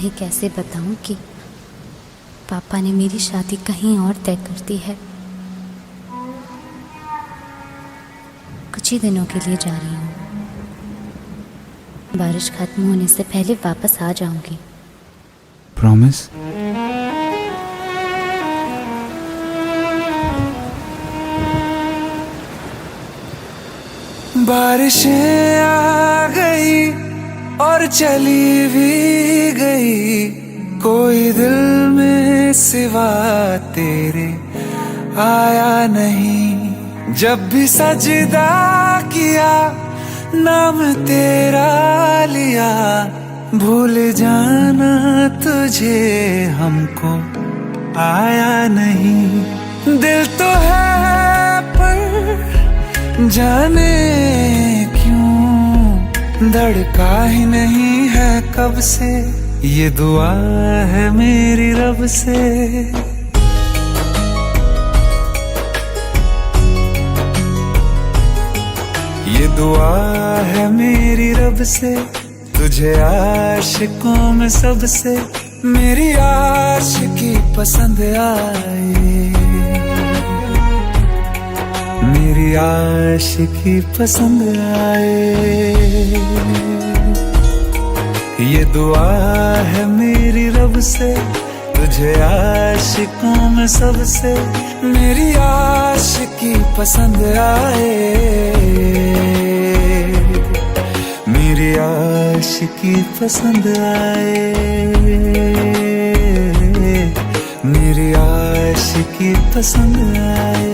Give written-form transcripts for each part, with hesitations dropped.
तुम्हें कैसे बताऊं कि पापा ने मेरी शादी कहीं और तय कर दी है। कुछ ही दिनों के लिए जा रही हूँ। बारिश खत्म होने से पहले वापस आ जाऊंगी। प्रॉमिस? बारिशें आ गई और चली भी गई, कोई दिल में सिवा तेरे आया नहीं। जब भी सजदा किया नाम तेरा लिया, भूल जाना तुझे हमको आया नहीं। दिल तो है पर जाने क्यों धड़का ही नहीं है कब से, ये दुआ है मेरी रब से। ये दुआ है मेरी रब से, तुझे आशिकों में सबसे मेरी आशिकी पसंद आए, मेरी आशिकी पसंद आए। ये दुआ है मेरी रब से, तुझे आशिकों में सबसे मेरी आशिकी पसंद आए, मेरी आशिकी पसंद आए, मेरी आशिकी पसंद आए।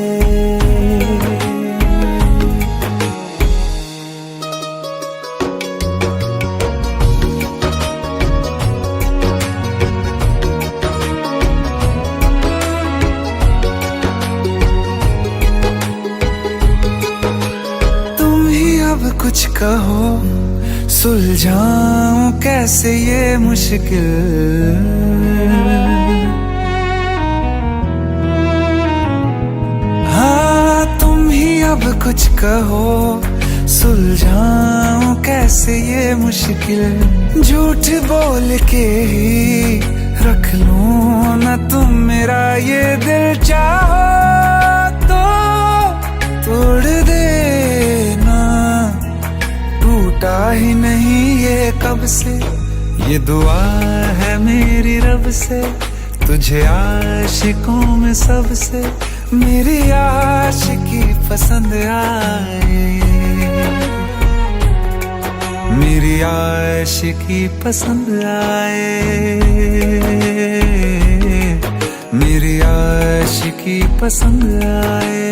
कुछ कहो सुलझाऊं कैसे ये मुश्किल, हाँ तुम ही अब कुछ कहो सुलझाऊं कैसे ये मुश्किल। झूठ बोल के ही रख लूं ना तुम मेरा ये दिल, चाहो तो तोड़ देना, टूटा ही नहीं ये कब से। ये दुआ है मेरी रब से, तुझे आशिकों में सबसे मेरी आशिकी पसंद आए, मेरी आशिकी पसंद आए, मेरी आशिकी पसंद आए।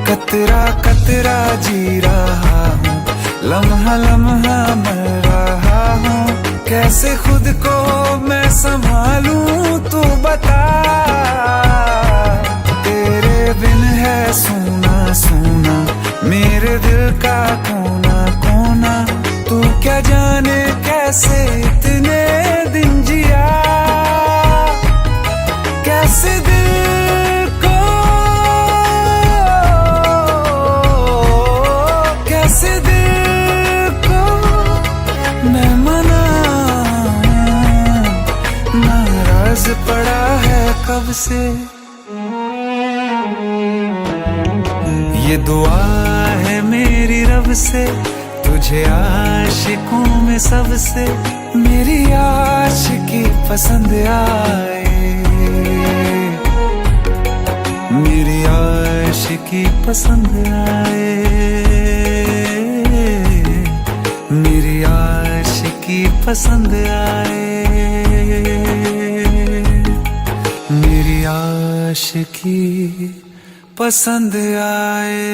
कतरा कतरा जी रहा हूँ, लम्हा लम्हा मर रहा हूँ, कैसे खुद को मैं संभालूं तू बता। तेरे बिन है सूना सूना मेरे दिल का कोना कोना, तू क्या जाने कैसे इतने दिन जिया, कैसे दिल को कैसे दिल को मैं मनाऊं, नाराज पड़ा है कब से। ये दुआ है मेरी रब से, तुझे आशिकों में सबसे मेरी आशिकी पसंद आए, मेरी आशिकी पसंद आए, मेरी आशिकी पसंद आए, मेरी आशिकी पसंद आए।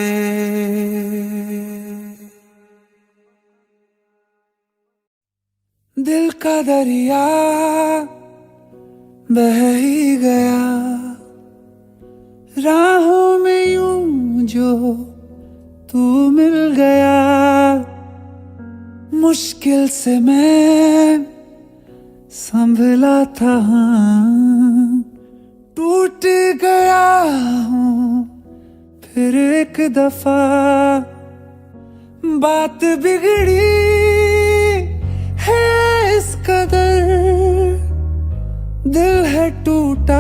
दिल का दरिया बह ही गया, राहों में यूं जो तू मिल गया, मुश्किल से मैं संभला था, टूट गया हूँ फिर एक दफा, बात बिगड़ी है इस कदर दिल है टूटा,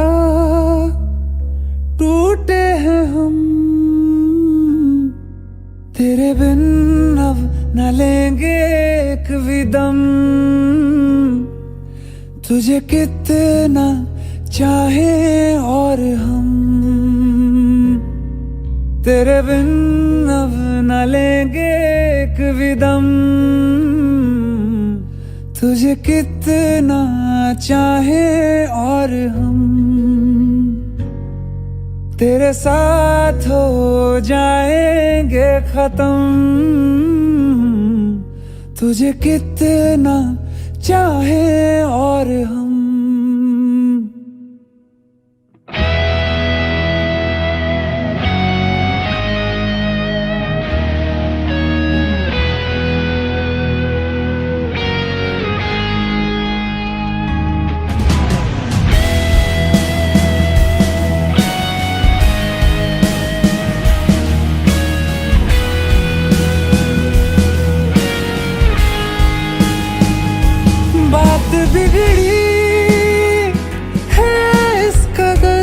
टूटे हैं हम। तेरे बिन अब न लेंगे एक भी दम, तुझे कितना चाहे और हम। तेरे बिन अब न लेंगे एक भी दम, तुझे कितना चाहे और हम। तेरे साथ हो जाएंगे खत्म, तुझे कितना चाहे और हम। बात बिगड़ी है इस कदर,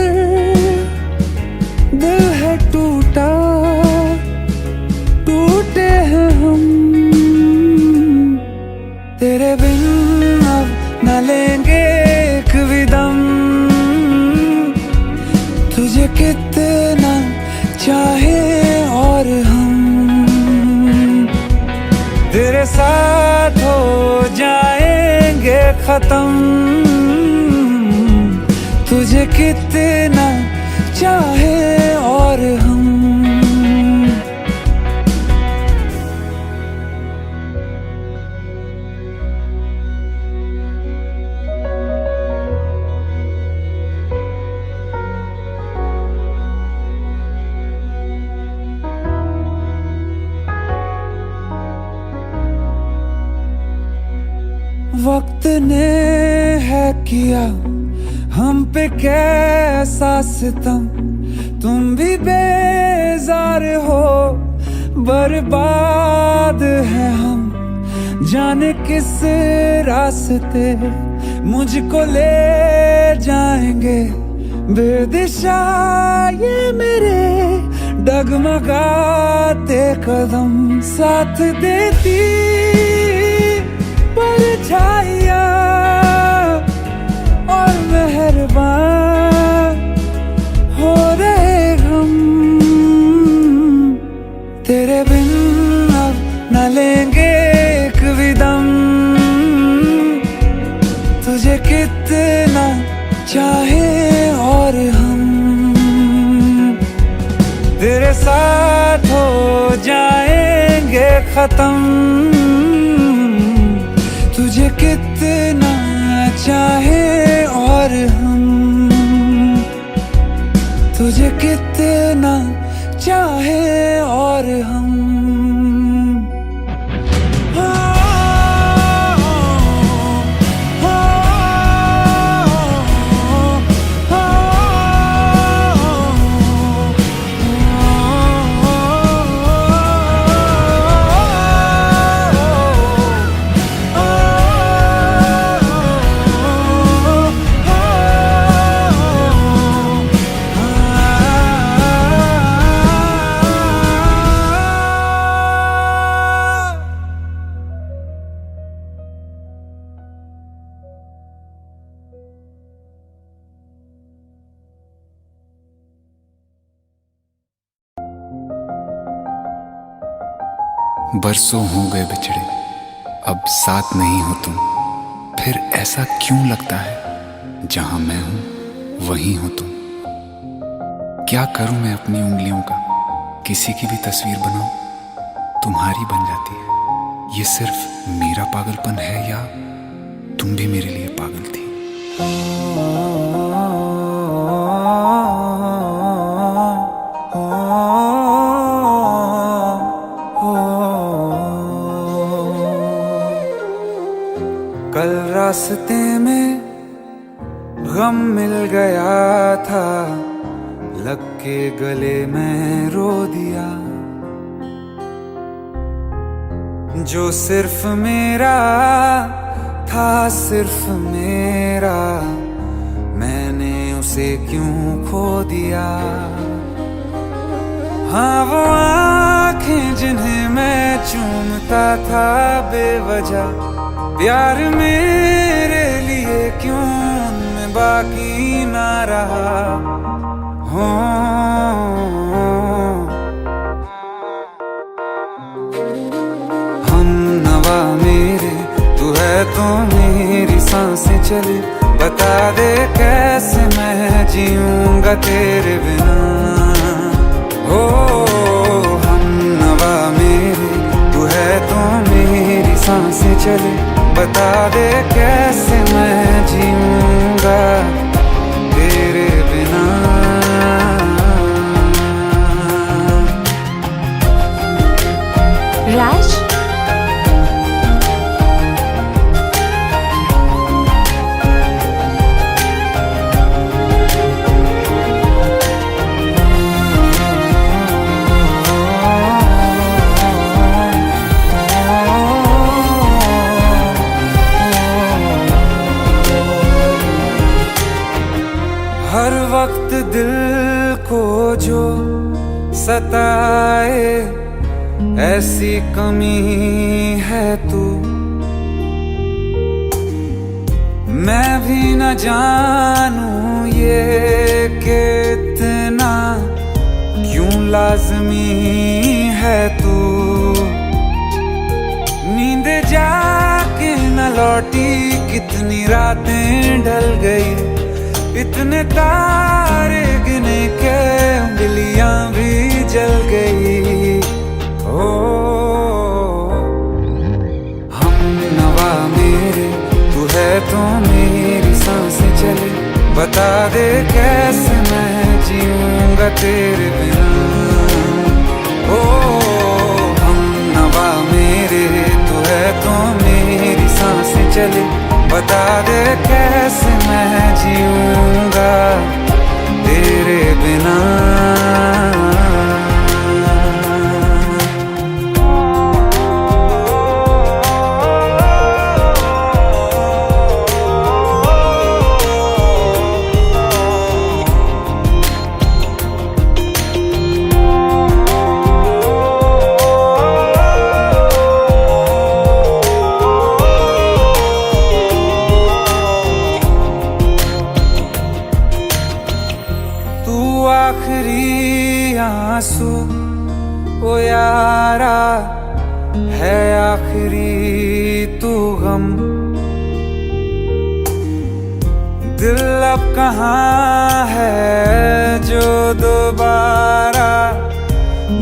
दिल है टूटा, टूटे हैं हम। तेरे बिन अब न लेंगे एक भी दम, तुझे कितना चाहे और हम। तेरे साथ हो जाएंगे खत्म, तुझे कितना चाहे और हम। वक्त ने है किया हम पे कैसा सितम, तुम भी बेजार हो, बर्बाद है हम। जाने किस रास्ते मुझको ले जाएंगे, बेदिशा ये मेरे डगमगाते कदम। साथ देती परछाइयाँ और मेहरबान हो रहे हम। तेरे बिन अब न लेंगे एक भी दम, तुझे कितना चाहे और हम। तेरे साथ हो जाएंगे खत्म, तुझे कितना चाहे और हम। तुझे कितना चाहे और हम। बरसों हो गए बिछड़े, अब साथ नहीं हो तुम। फिर ऐसा क्यों लगता है जहां मैं हूं वहीं हो तुम। क्या करूं मैं अपनी उंगलियों का, किसी की भी तस्वीर बनाऊं तुम्हारी बन जाती है। ये सिर्फ मेरा पागलपन है या तुम भी मेरे लिए पागल थी। कल रास्ते में गम मिल गया था, लग के गले में रो दिया। जो सिर्फ मेरा था सिर्फ मेरा, मैंने उसे क्यों खो दिया। हाँ वो आंखें जिन्हें मैं चूमता था बेवजह, प्यार मेरे लिए क्यों उनमें बाकी ना रहा। हो हम नवा मेरे, तू है तो मेरी सांसें चले, बता दे कैसे मैं जीऊंगा तेरे बिना। हो हम नवा मेरे, तू है तो मेरी सांसें चले, बता दे कैसे मैं जीऊंगा तेरे बिना। राज, हर वक्त दिल को जो सताए ऐसी कमी है तू, मैं भी न जानूं ये कि इतना क्यों लाज़मी है तू। नींद जाके न लौटी, कितनी रातें ढल गई, इतने तारे गिने के उंगलियां भी जल गई। ओ हम नवा मेरे, तू है तो मेरी सांसें चले, बता दे कैसे मैं जीऊंगा तेरे बिना। ओ हम नवा मेरे, तू है तो मेरी सांसें चले, बता दे कैसे मैं जीऊंगा तेरे बिना। आखिरी आंसू ओ यारा है, आखिरी तू गम। दिल अब कहाँ है जो दोबारा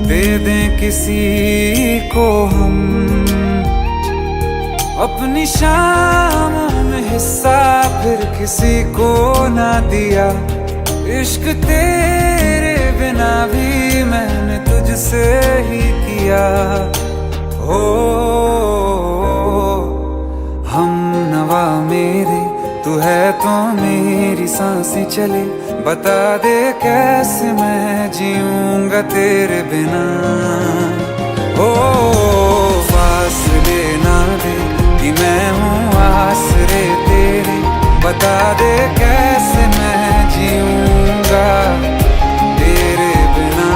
दे दें किसी को हम। अपनी शामों में हिस्सा फिर किसी को ना दिया, इश्क तेरे बिना भी मैंने तुझसे ही किया। हो हम नवा मेरे, तू है तो मेरी सांसें चले, बता दे कैसे मैं जीऊंगा तेरे बिना। हो फासले ना दे कि मैं हूँ आसरे तेरे, बता दे कैसे मैं जीऊंगा तेरे बिना।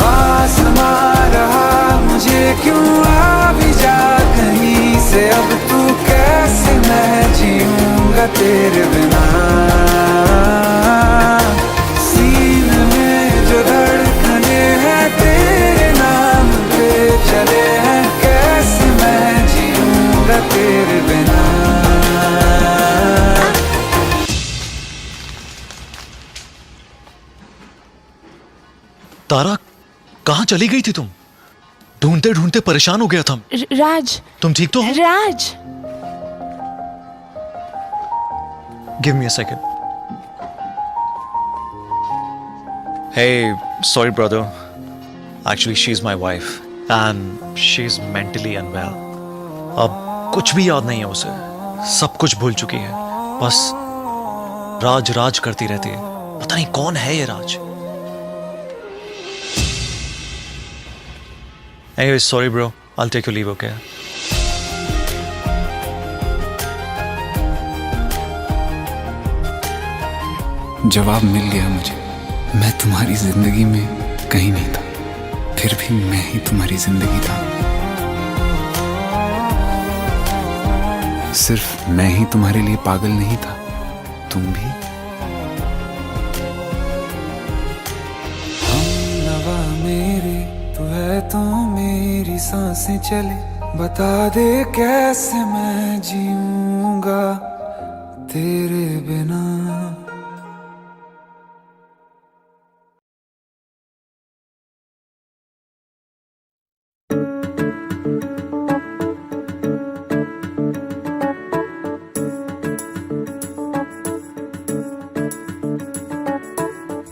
आसमां रहा मुझे क्यों, आ भी जा कहीं से, अब तू कैसे मैं जीऊंगा तेरे बिना। सीने में जो धड़कने हैं तेरे नाम पे चले हैं, कैसे मैं जीऊंगा तेरे बिना। तारा, कहाँ चली गई थी तुम? ढूंढते ढूंढते परेशान हो गया था। राज, तुम ठीक तो हो? राज, Give me a second. Hey, sorry brother. Actually, she's my wife and she's mentally unwell. अब कुछ भी याद नहीं है उसे, सब कुछ भूल चुकी है, बस राज राज करती रहती है। पता नहीं कौन है ये राज। Anyway, sorry bro, I'll take your leave, okay? जवाब मिल गया मुझे। मैं तुम्हारी जिंदगी में कहीं नहीं था, फिर भी मैं ही तुम्हारी जिंदगी था। सिर्फ मैं ही तुम्हारे लिए पागल नहीं था, तुम भी। हमनवा मेरे तू है तो मेरी सांसें चले, बता दे कैसे मैं जीऊंगा तेरे बिना।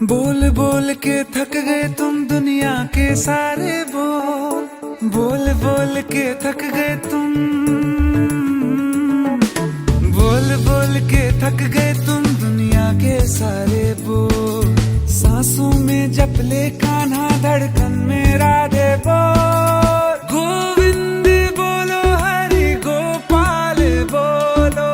बोल बोल के थक गए तुम दुनिया के सारे बोल, बोल बोल के थक गए तुम, बोल बोल के थक गए तुम दुनिया के सारे बोल। सांसों में जप ले कान्हा, धड़कन में राधे बोल। गोविंद बोलो हरि गोपाल बोलो,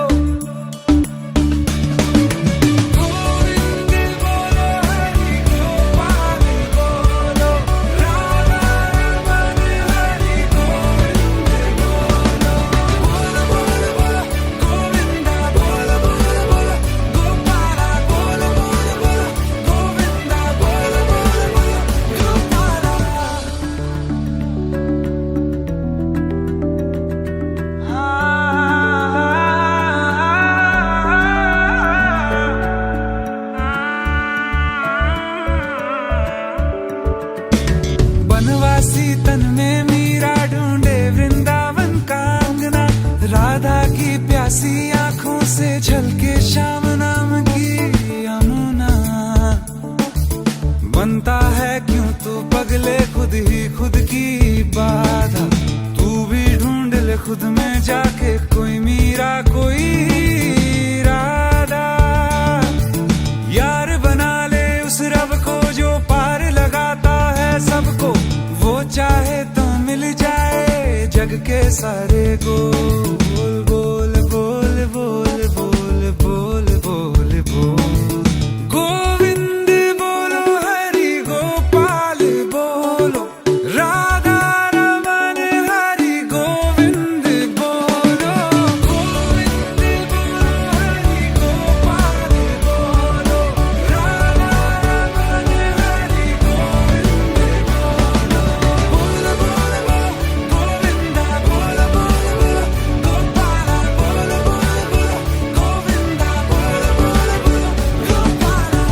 बनवासी तन में मीरा ढूंढे वृंदावन का अंगना, राधा की प्यासी आंखों से झलके श्याम नाम की यमुना। बनता है क्यों तू पगले खुद ही खुद की बाधा, तू भी ढूंढ ले खुद में जाके कोई मीरा कोई राधा। यार बना ले उस रब को जो पार लगाता है सबको, वो चाहे तो मिल जाए जग के सारे गोल। बोल बोल बोल बोल बोल बोल बोल, गोविंद बोलो हरि गोपाल बोलो, राधा रमन हरि गोविंद बोलो। गोविंद बोलो हरि गोपाल बोलो, राधा रमन हरि गोविंद बोलो। बोल बोल बोल गोविंदा बोल बोल बोल, गोपाला बोल बोल बोल, गोविंदा बोल बोल बोल, गोपाला।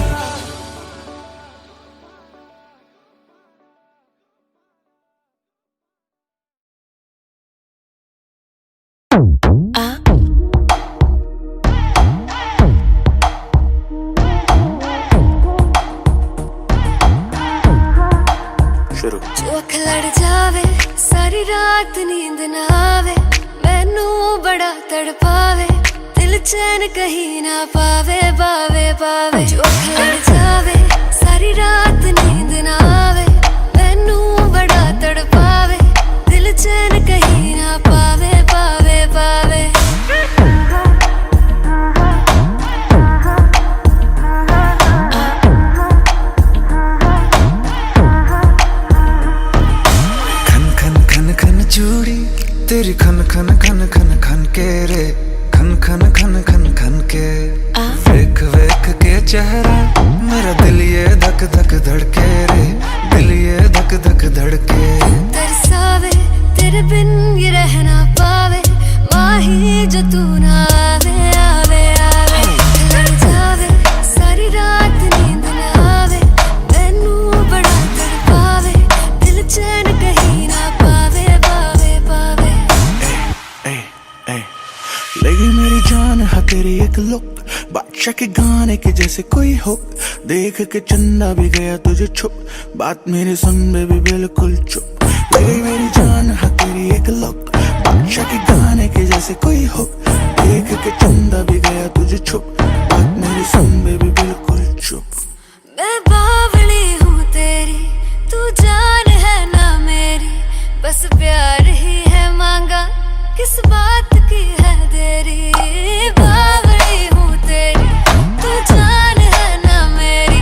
जो अख लड़ जावे सारी रात नींद ना आवे, मैनू बड़ा तड़पावे, दिल चैन कहीं ना पावे पावे पावे। जो अख लड़ जावे सारी रात नींद ना आवे, मैनू बड़ा तड़पावे, दिल चैन कहीं ना पावे पावे पावे। चूड़ी तेरी खन खन खन खन खन के रे, खन खन खन खन खन के। वेख वेख के चेहरा मेरा दिल ये धक धक धड़के रे, दिल ये धक धक धड़के। तरसावे तेरे बिन ये रह ना पावे, माही जो तू ना आवे आवे आवे। लड़ जावे सारी रात नींद ना आवे, मैनू बड़ा तड़पावे, दिल चैन कहीं ना पावे पावे पावे। लगी मेरी जान है तेरी एक लुक, बादशाह के गाने के जैसे कोई हुक, देख के चंदा भी गया तुझे छुप, बात मेरी सुन बेबी बिल्कुल चुप। लगी मेरी जान है तेरी एक लुक, बादशाह के गाने के जैसे कोई हो, देख के चंदा भी गया तुझे छुप, बात मेरी सुन बेबी बिल्कुल चुप। मैं बावली हूँ तेरी, तू जान है ना मेरी, बस प्यार ही है मांगा, किस बात की है देरी। बावली हूँ तेरी, तू जान है ना मेरी,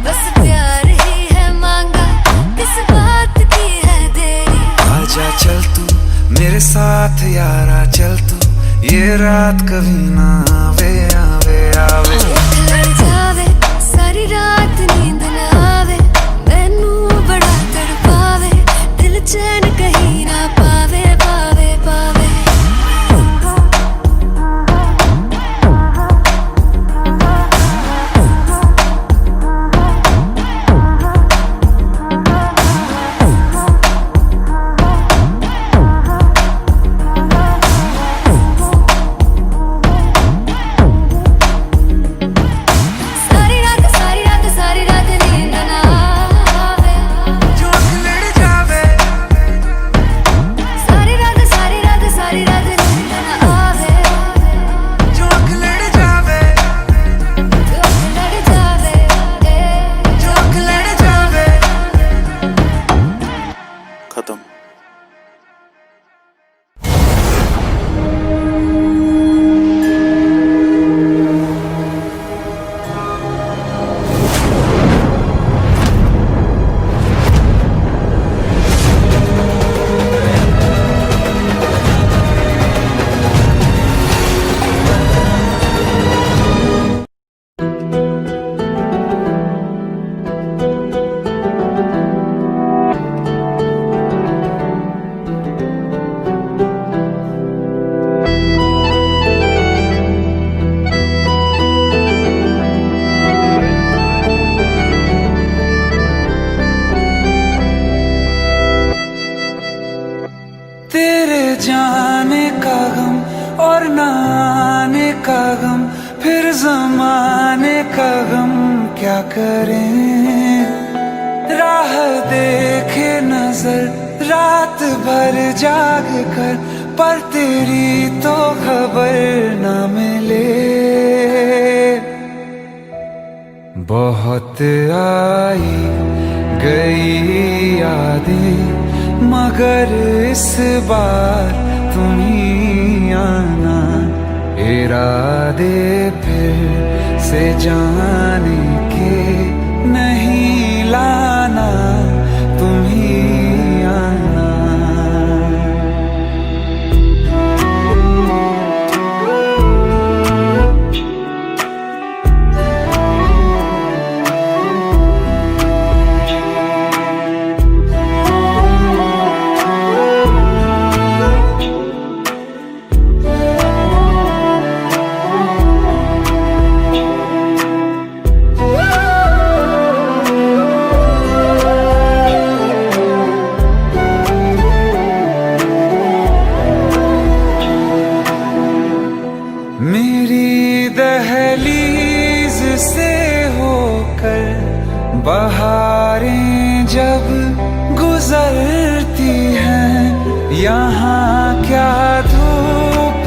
बस प्यार ही है मांगा, किस बात की है देरी। आजा चल तू मेरे साथ यारा, चल तू ये रात कभी ना आवे आवे आवे। लड़ जावे सारी रात नींद ना आवे, मैनू बड़ा तड़पावे, दिल चैन कहीं ना पावे पावे पावे। सारी रात नींद ना आवे, जो लड़ जावे, सारी रात नींद ना आवे, जो लड़ जावे, जो लड़ जावे, जो लड़ जावे। खत्म। तेरे जाने का गम और ना आने का गम, फिर जमाने का गम क्या करें। राह देखे नजर रात भर जाग कर, पर तेरी तो खबर ना मिले। बहुत आई गई यादें, मगर इस बार तुम ही आना, इरादे फिर से जाने के नहीं लाना, तुम ही आना। मेरी दहलीज से होकर बहारें जब गुजरती हैं, यहाँ क्या धूप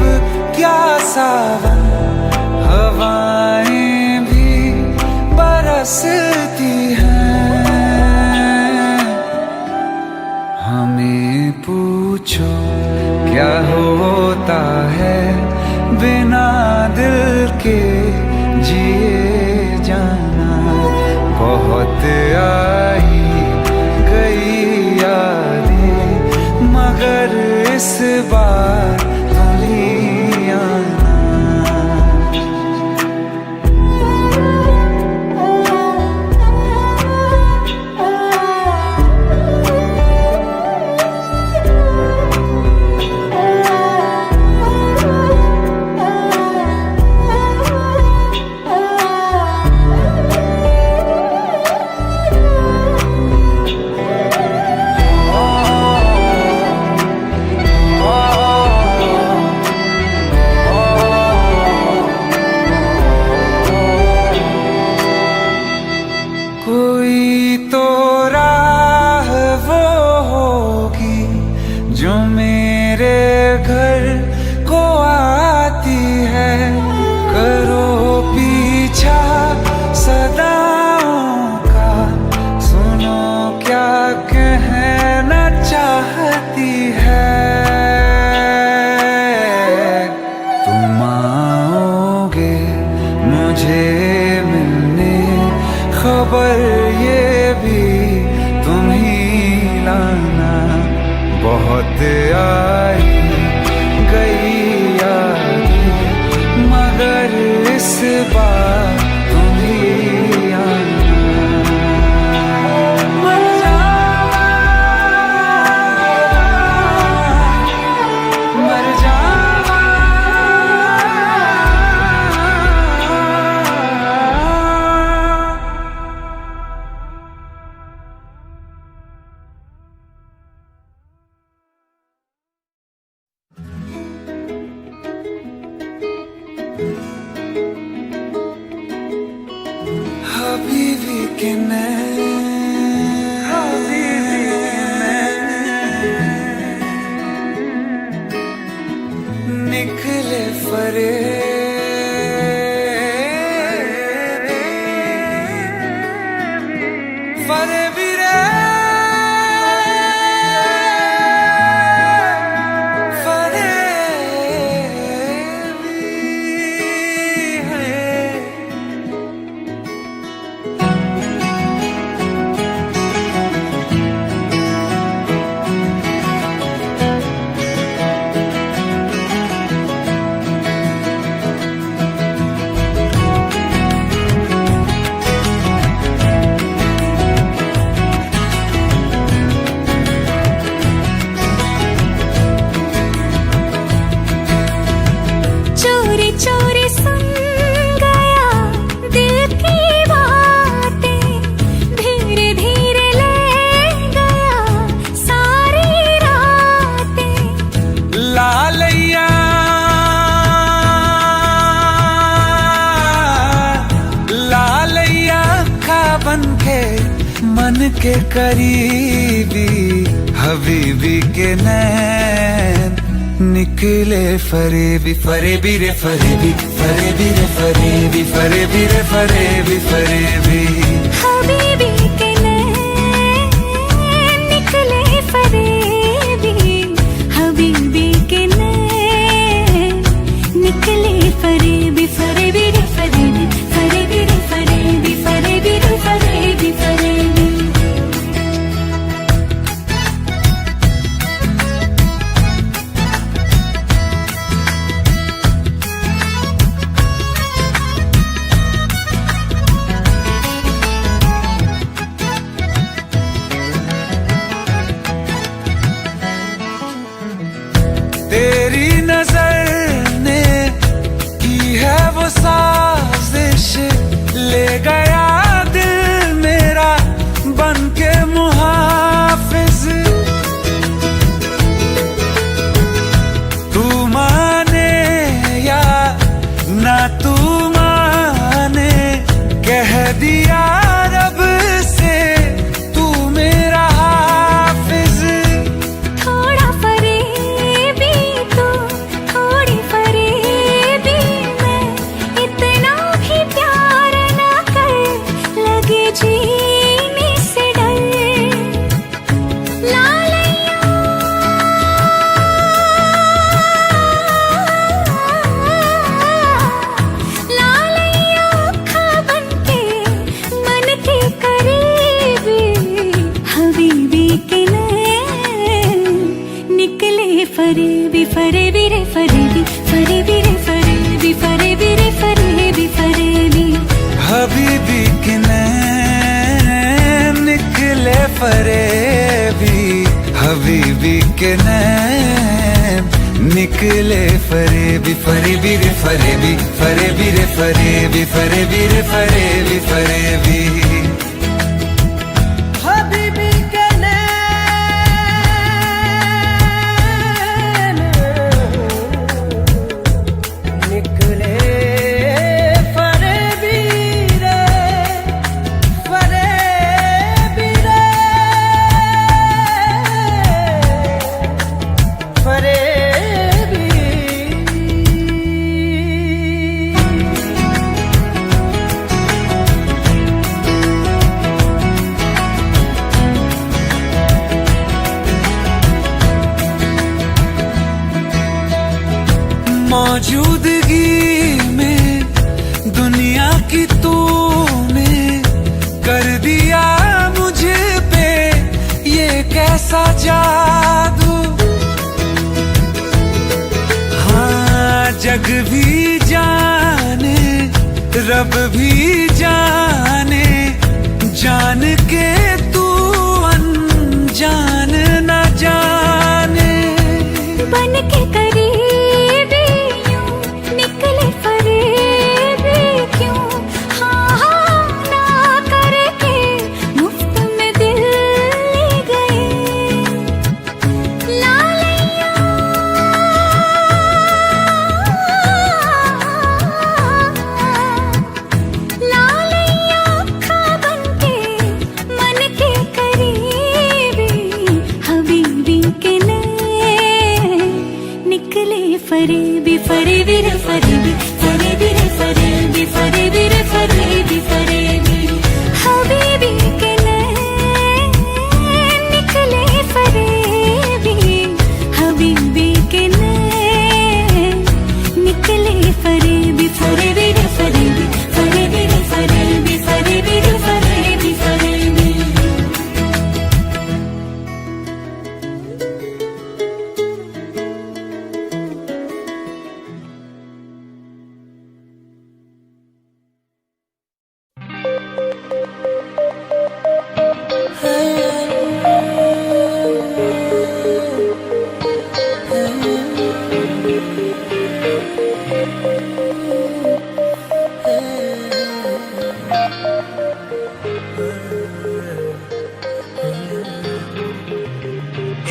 क्या सावन, हवाएं भी बरसती हैं। हमें पूछो क्या होता है बिना दिल के जिए जाना। बहुत आई गई यादें, मगर इस बार तुम ही आना। के करीबी हबीबी के नैन निकले फरेबी फरेबी रे फरेबी फरेबी रे फरेबी फरेबी रे फरेबी फरेबी हबीबी के नैन निकले फरेबी हबीबी के नैन निकले फरेबी फरेबी रे फरेबी फरेबी रे फरेबी फरेबी रे फरेबी फरेबी तेरी नजर ने की है वो साजिश ले गया दिल मेरा बन के मुहाफिज तू माने या ना तू माने कह दिया रब से तू मेरा हाफिज थोड़ा फरेबी तो थोड़ी फरेबी मैं इतना भी प्यार ना कर लगे जीने से डर लालैया लालैया खा बन के मन के करीबी हबीबी के नैन निकले फरेबी फरेबी रे फरेबी फरेबी रे फरेबी फरेबी रे फरेबी फरेबी हबीबी के नैन निकले फरेबी हबीबी के नैन निकले फरेबी फरेबी रे फरेबी फरेबी रे फरेबी फरेबी रे फरेबी फरेबी हबीबी के नैन निकले फरेबी रे फरेबी रे मौजूदगी में दुनिया की तूने कर दिया मुझे पे ये कैसा जादू हाँ जग भी जाने रब भी जाने जान के तू अनजान न जाने बन के करीबी यूं निकले फरेबी क्यों हाँ हाँ ना करके मुफ्त में दिल ले गए लालैया लालैया खा बन के मन के करीबी हबीबी के नैन निकले फरेबी फरेबी रे फरेबी फरेबी रे फरेबी फरेबी रे फरेबी फरेबी हबीबी के नैन निकले फरेबी हबीबी के नैन निकले फरेबी फरेबी रे फरेबी फरेबी रे फरेबी फरेबी रे फरेबी फरेबी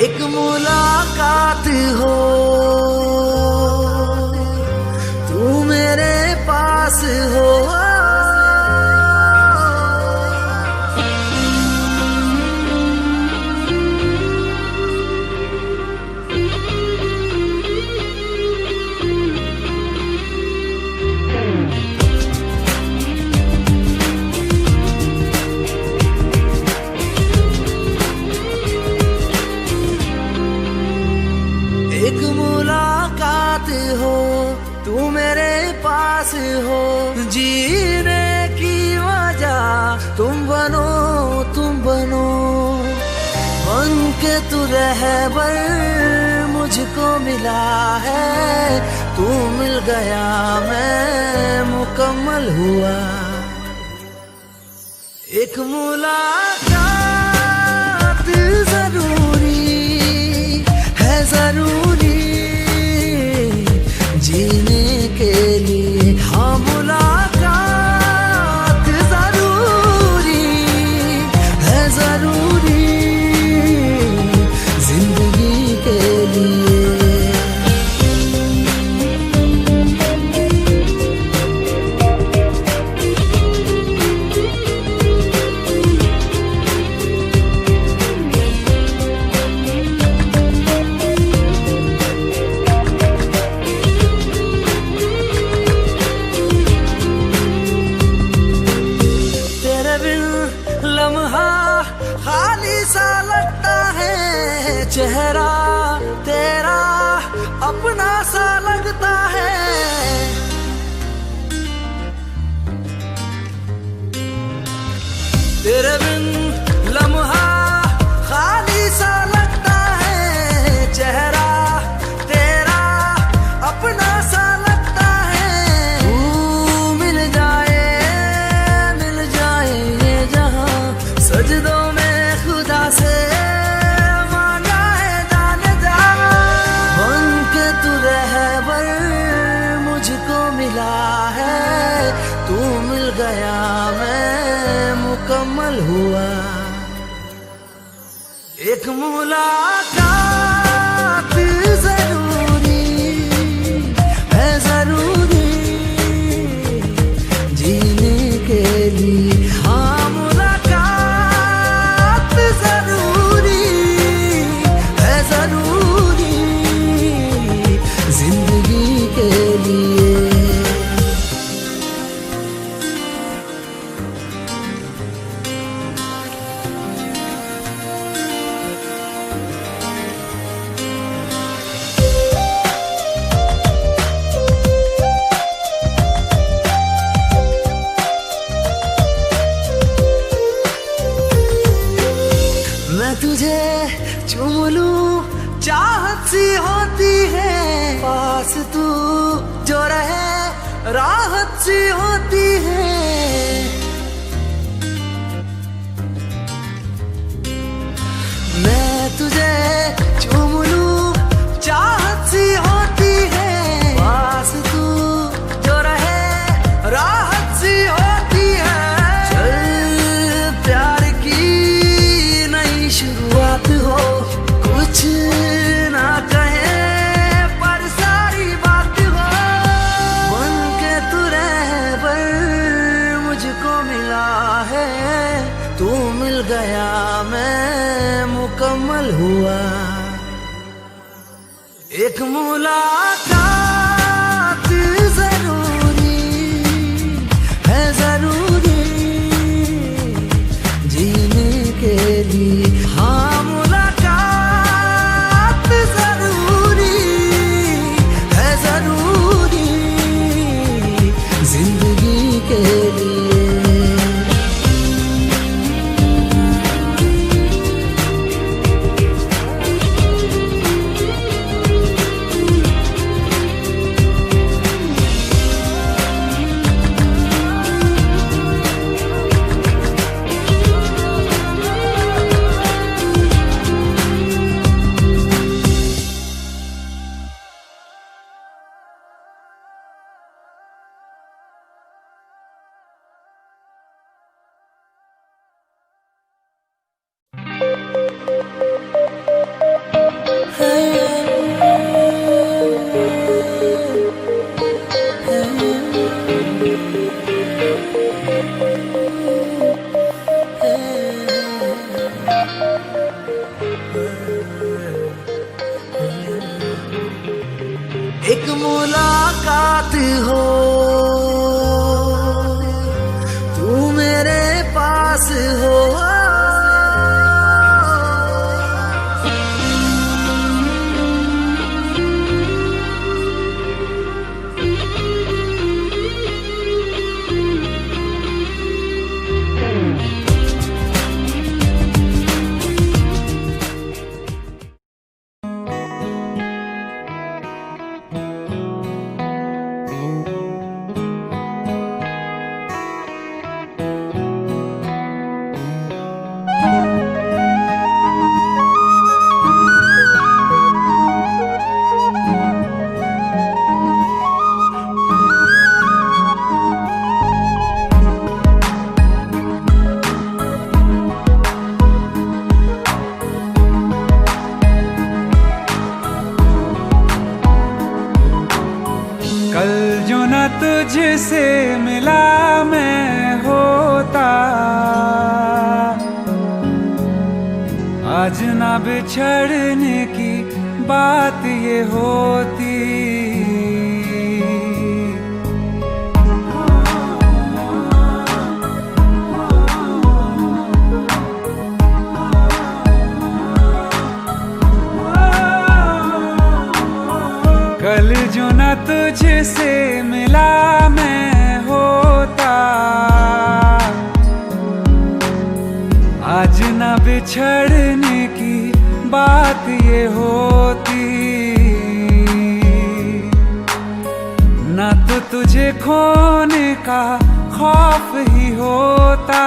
एक मुलाकात हो तू मेरे पास हो के तू रहबर मुझको मिला है, तू मिल गया मैं मुकम्मल हुआ। एक मुलाकात जरूरी है, जरूरी जीने के लिए। हाँ मुलाकात जरूरी है, जरूरी जिंदगी के लिए। खाली सा लगता है चेहरा तेरा, अपना सा लगता है। तेरे बिन लम्हा खाली सा लगता है चेहरा तेरा, अपना सा लगता है। तू मिल जाए ये जहां, सजदों खुदा से मांगा है जाने जा। बन के तू रहबर मुझको मिला है, तू मिल गया मैं मुकम्मल हुआ। एक मुलाकात जरूरी है, जरूरी जीने के लिए। हाँ मुलाकात जरूरी है, जरूरी जिंदगी के लिए। मैं तुझे चूम लूं चाहत सी होती है, पास तू जो रहे राहत सी होती है। मैं तुझे चूम लूं चाहत सी होती है, पास तू जो रहे राहत सी होती है। चल प्यार की शुरुआत हो, कुछ ना कहे पर सारी बात हो। बन के तू रहबर मुझको मिला है, तू मिल गया मैं मुकम्मल हुआ। एक मुलाकात जरूरी है, जरूरी जीने के लिए। हाँ मुलाकात जरूरी है, जरूरी जिंदगी के लिए। एक मुलाकात हो, तू मेरे पास हो। तुझसे मिला मैं होता, आज ना बिछड़ने की बात ये होती। कल जो ना तुझसे मिला मैं होता, आज ना बिछड़ने की बात ये होती। ना तो तुझे खोने का खौफ ही होता,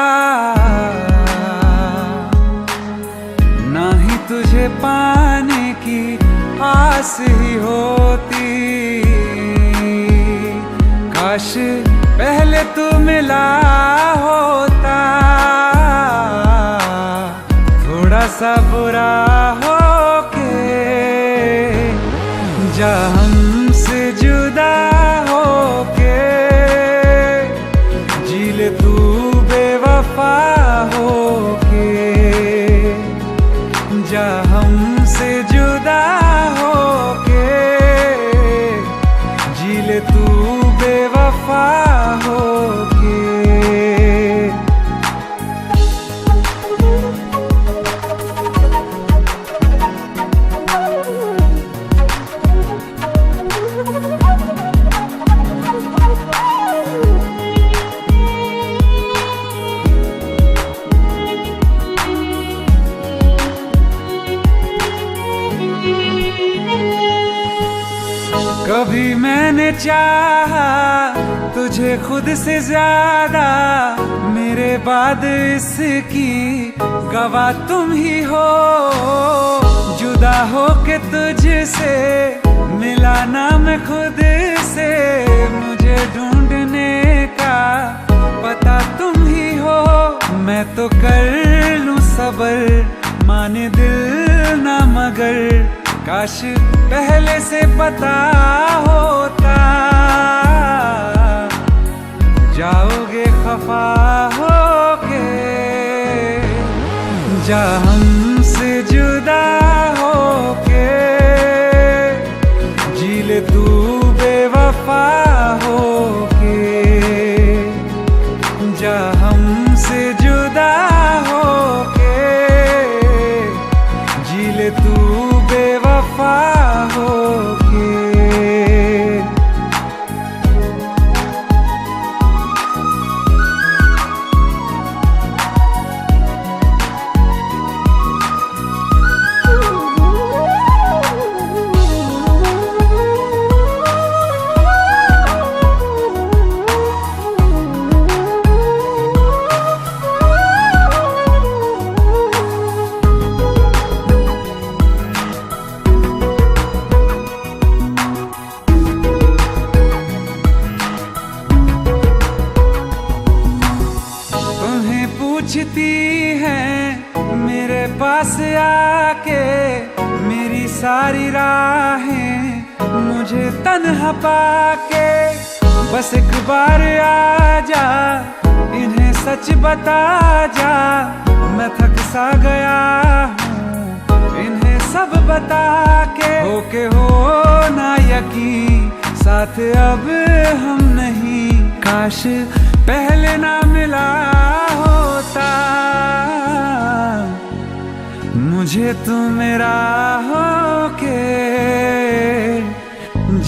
ना ही तुझे पाने की आस ही होती। काश पहले तू मिला होता, थोड़ा सा बुरा हो के जा हमसे जुदा हो के, जी ले तू बेवफा हो के, जा हमसे जुदा हो के, जी ले तू बेवफा हो के। कभी मैंने चाहा तुझे खुद से ज्यादा, मेरे बाद इसकी गवाह तुम ही हो। जुदा हो के तुझसे मिला ना मैं खुद से, मुझे ढूंढने का पता तुम ही हो। मैं तो कर लूं सबर माने दिल ना मगर, काश पहले से पता होता। जाओगे खफा होके, जा हमसे जुदा होके, जी ले तू बेवफा होके, जा हमसे जुदा होके, जी ले तू बेवफा होके। पूछती हैं मेरे पास आके, मेरी सारी राहें मुझे तन्हा पाके। बस एक बार आ जा, इन्हें सच बता जा, मैं थक सा गया हूँ इन्हें सब बता के। होके हो ना यकीन साथ अब हम नहीं, काश पहले ना मिला होता। मुझे तू मेरा होके,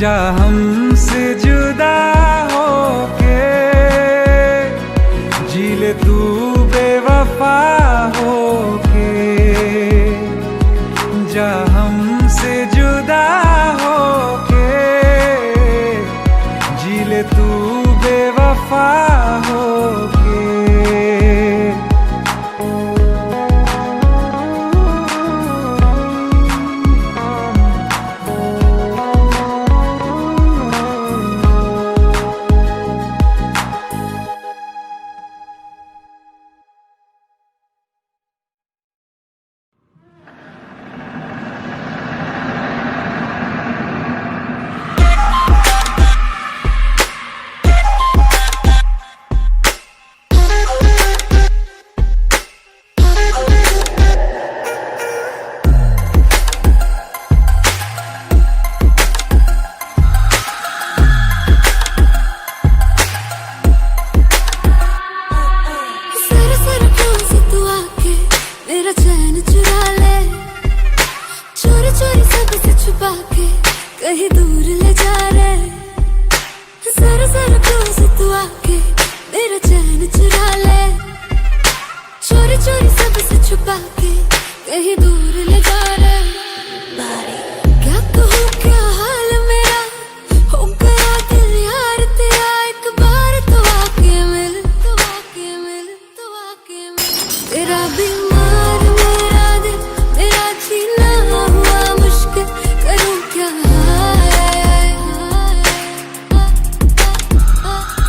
जा हमसे जुदा होके, जी ले तू बेवफा होके, जा हमसे जुदा होके, जी ले तू बेवफा होके। चैन चुरा ले, चोरी चोरी सबसे छुपा के कहीं दूर ले जा रे। जरा जरा क्लोज तू आके मेरा चैन चुरा ले, चोरी चोरी सबसे छुपा के कहीं दूर ले जा रे। क्या कहूँ क्या हाल मेरा, हो गया दिल यार तेरा। एक बार तो आके मिल, तो आके मिल, तो आके मिल। तेरा बीमार मेरा दिल, मेरा जीना हुआ मुश्किल, करूँ क्या।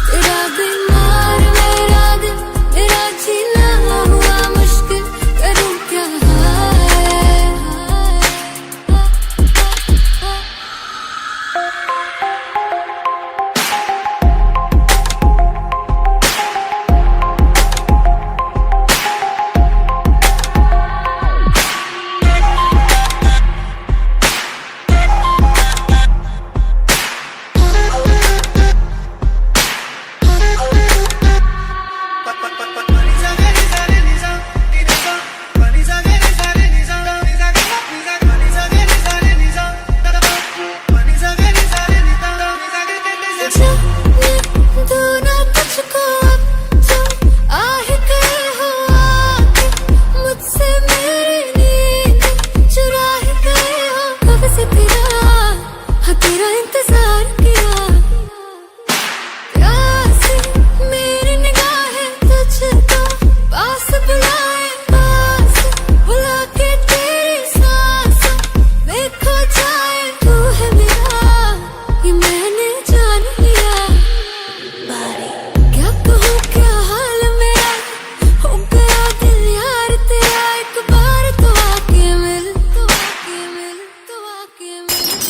तेरा बीमार मेरा दिल, मेरा जीना हुआ मुश्किल, करूँ क्या।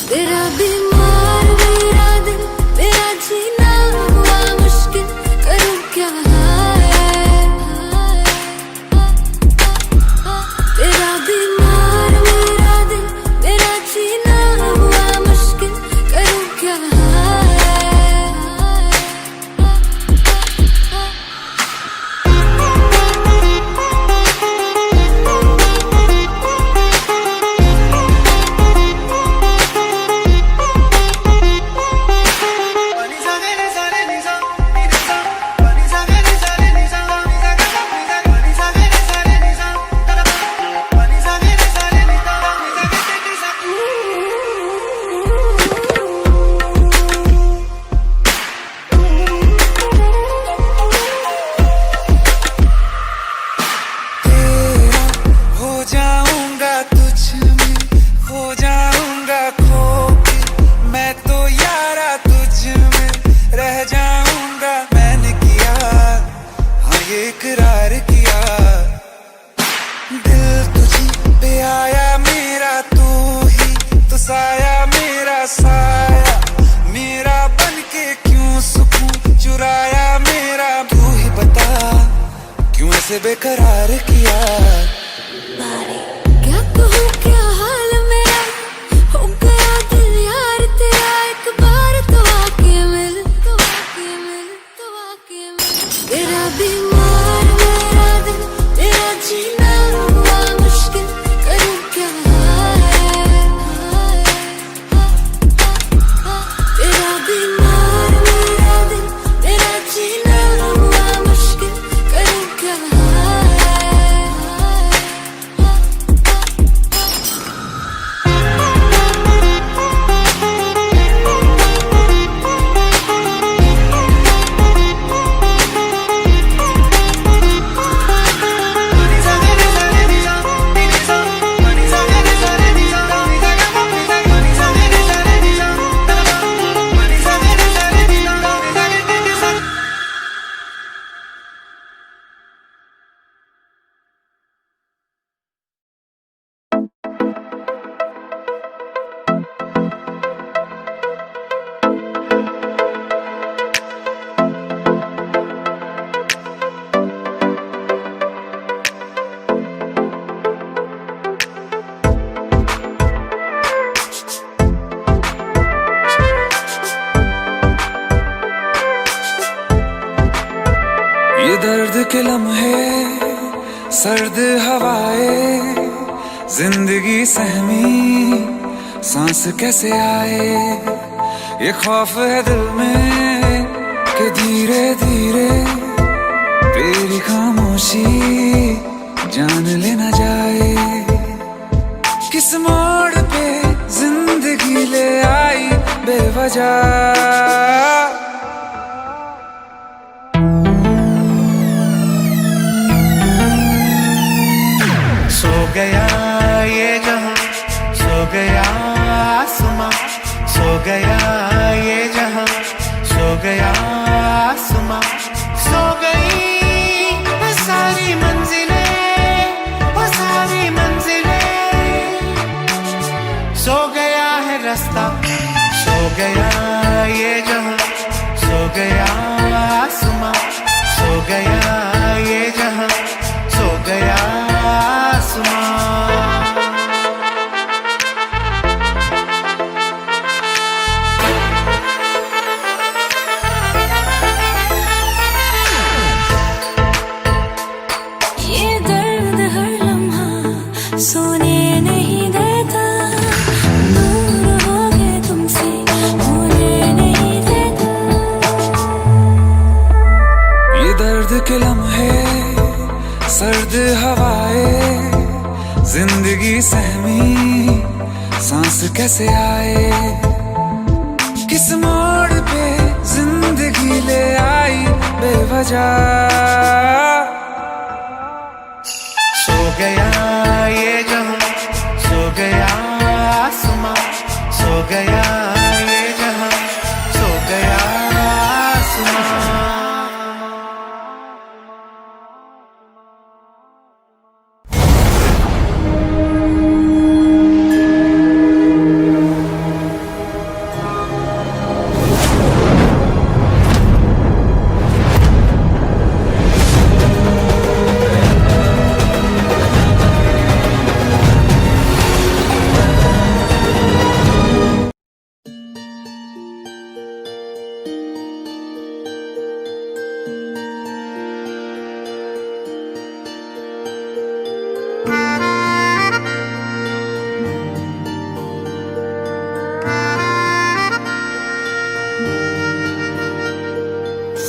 तेरा बीमार मेरा दिल, मेरा जीना हुआ मुश्किल, करूँ क्या। तेरा बीमार मेरा दिल, मेरा जीना हुआ मुश्किल, करूँ क्या। इकरार किया, दिल तुझी पे आया मेरा, तू ही तो साया मेरा साया, मेरा बनके क्यों सुकून चुराया मेरा। तू ही बता क्यों ऐसे बेकरार किया। क्या कहूँ क्या हाल मेरा, हो गया दिल यार तेरा। एक बार तो आके मिल, तो आके मिल, तो आके मिल। तेरा बीमार मेरा दिल, मेरा जीना हुआ मुश्किल, करूँ क्या। तेरा बीमार मेरा दिल, मेरा जीना हुआ मुश्किल, करूँ क्या। ये दर्द के लम्हे, सर्द हवाएं, जिंदगी सहमी सांस कैसे आए, ये खौफ है दिल में कि धीरे धीरे तेरी खामोशी जान लेना जाए। किस मोड़ पे जिंदगी ले आई बेवजह, सो गया ये जहां, सो गया आसमां, सो गया ये जहां, सो गया आसमां, सो गई वो सारी मंजिलें, वो सारी मंजिलें, सो गया है रास्ता, सो गया ये जहां, सो गया आसमां, सो गया ये जहां, सो गया आसमां। ये दर्द हर लम्हा सोने नहीं देता, दूर हो गए तुमसे होने नहीं देता। ये दर्द के लम्हे सर्द हवाएं, जिंदगी सहमी सांस कैसे आए, किस मोड़ पे जिंदगी ले आई बेवजह। सो गया ये जहां, सो गया आसमां, सो गया ये जहां, सो गया आसमां।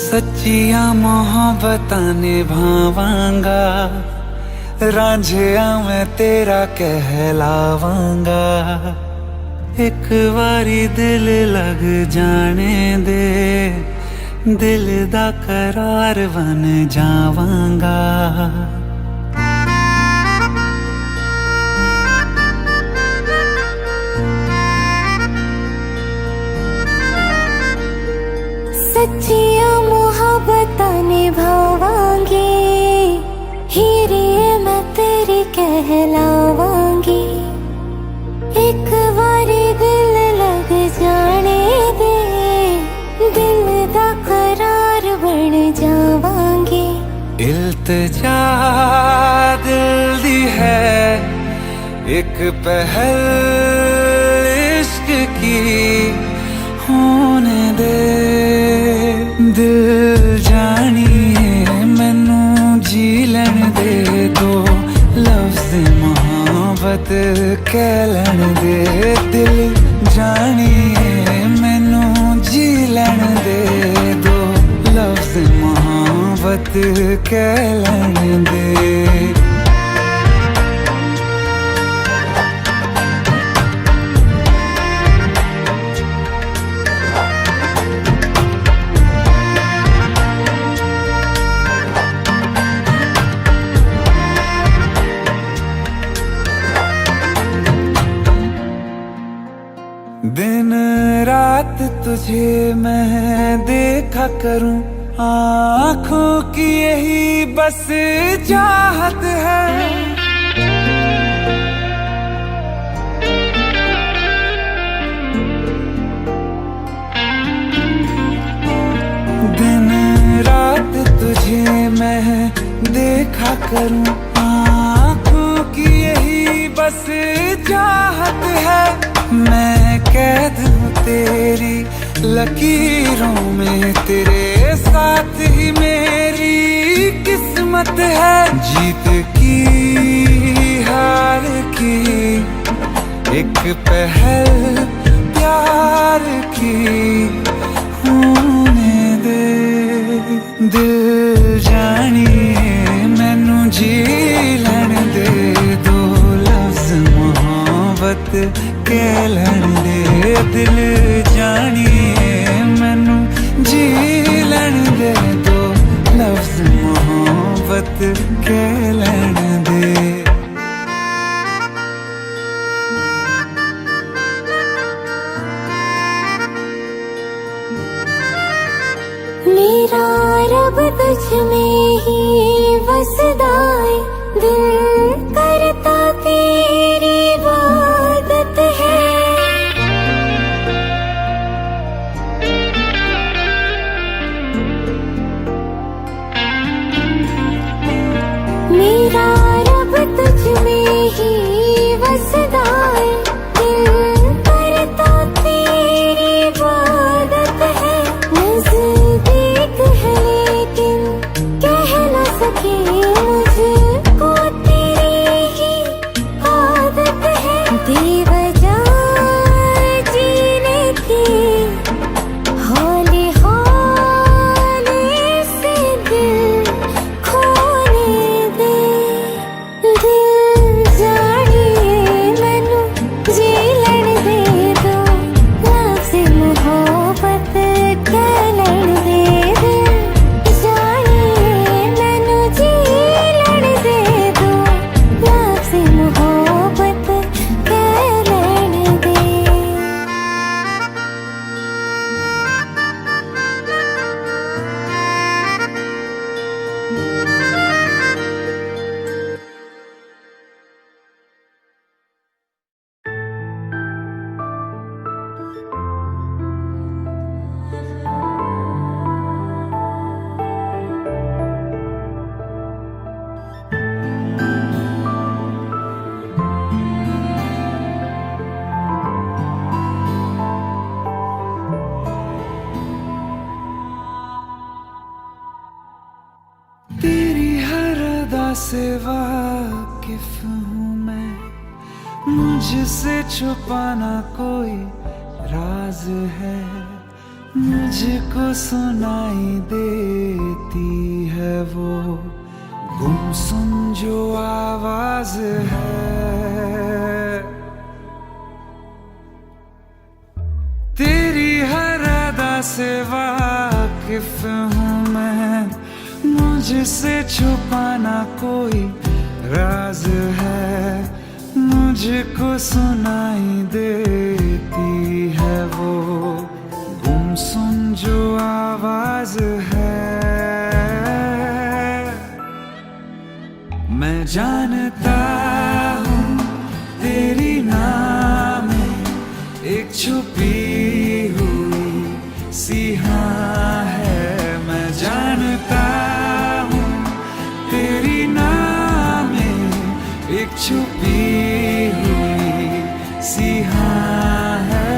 सच्चिया मोहब्बतां निभावांगा, रांझिया मैं तेरा कहलावांगा। एक बारी दिल लग जाने दे, दिल दा करार बन जावांगा। सच्चिया मोहब्बतां निभावांगी, हीरे मैं तेरी कहलावांगी। एक बारी दिल लग जाने दे, दिल दा करार बन जावांगी। इल्तिजा दिल दी है एक पहल इश्क की होने दे, दिल जानिए मैनू जी लैन दे, दो लफ्ज़ मोहब्बत कह लैन दे। दिल जानिए मैनू जी लैन दे, दो लफ्ज़ मोहब्बत कह लैन दे। दिन रात तुझे मैं देखा करूं, आँखों की यही बस चाहत है। दिन रात तुझे मैं देखा करूं, आँखों की यही बस चाहत है। मैं कैद हूँ तेरी लकीरों में, तेरे साथ ही मेरी किस्मत है। जीत की हार की एक पहल प्यार की होने दे। दिल जानिए मैनू जी लैण दे, दो लफ्ज मोहब्बत कह लैण दे। दिल जानिए मैनू जी लैण दे, दो लफ्ज मोहब्बत कह लैण दे। मेरा रब तुझ में ही वसदा है, दिल करता तेरी इबादत है। मेरा रब तुझ में ही वसदा है, दिल करता तेरी इबादत है। नज़दीक है लेकिन कह न सके, मुझको तेरी ही आदत है। बेवजह जीने की हौले हौले से दिल खोने दे। दिल जानिए मैनू जी लैण दे, दो लफ्ज़ मोहब्बत कह लैण दे। दिल जानिए मैनू जी लैण दे, दो लफ्ज़ मोहब्बत कह लैण दे। तेरी हर अदा से वाकिफ हूँ मैं, मुझसे छुपाना कोई राज है। मुझको सुनाई देती है वो गुमसुम जो आवाज है। तेरी हर अदा से वाकिफ हूँ मैं, मुझसे छुपाना कोई राज है। मुझको सुनाई देती है वो गुमसुम जो आवाज है। मैं जानता हूँ तेरी नाम में एक छुपी हुई सी हाँ है। मैं जानता हूँ तेरी नाम में एक छुपी हुई सी हाँ है।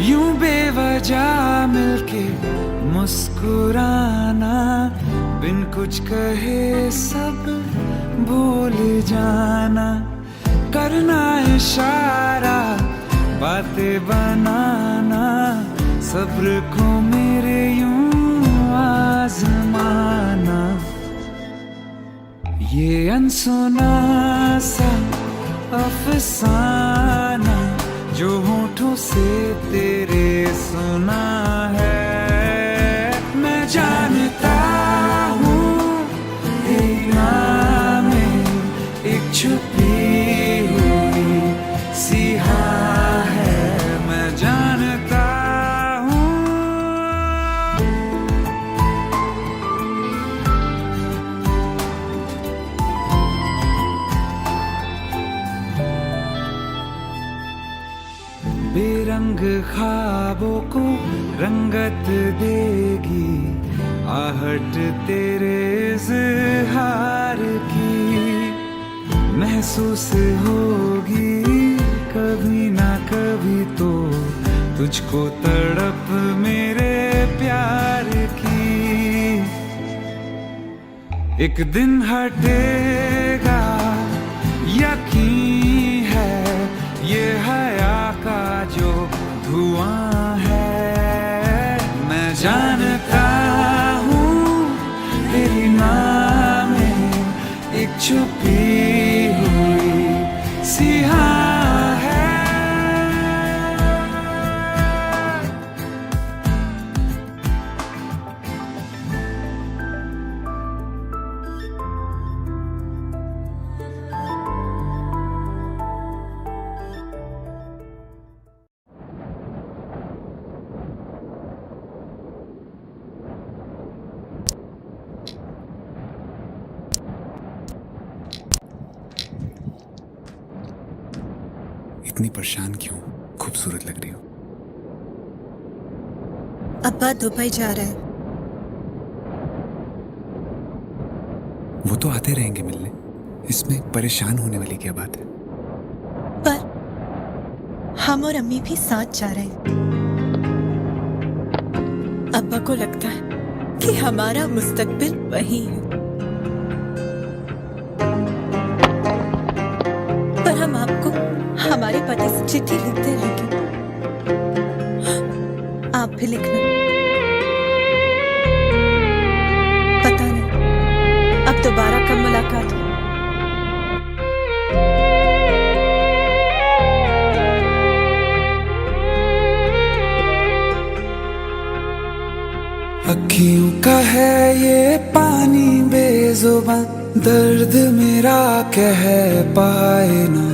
यूं बेवजह मिलके मुस्कुराना, बिन कुछ कहे सब भूल जाना। करना इशारा बातें बनाना, सब्र को मेरे यूं आजमाना। ये अनसुना सा अफसाना जो होठों से तेरे सुना है। मैं जानता हूँ तेरी नाम में एक छुपी हुई सी हाँ है। मैं जानता हूँ। बेरंग ख्वाबों को रंगत देगी आह आहट तेरे इज़हार की महसूस होगी कभी ना कभी तो तुझको तड़प मेरे प्यार की। एक दिन हटेगा यकीन है ये हया का जो धुआं है। मैं जानता हूँ तेरी नाम में एक छुपी हुई सिहा है। इतनी परेशान क्यों? खूबसूरत लग रही हो। अब्बा दुबई जा रहे हैं। वो तो आते रहेंगे मिलने, इसमें परेशान होने वाली क्या बात है? पर हम और अम्मी भी साथ जा रहे हैं। अब्बा को लगता है कि हमारा मुस्तकबिल वही है, पर हम आपको हमारे पति से चिट्ठी लिखते रहेंगे। आप भी लिखना। पता नहीं अब दोबारा कब मुलाकात हो। अखियों का है ये पानी बेजुबां, दर्द मेरा कह पाए ना।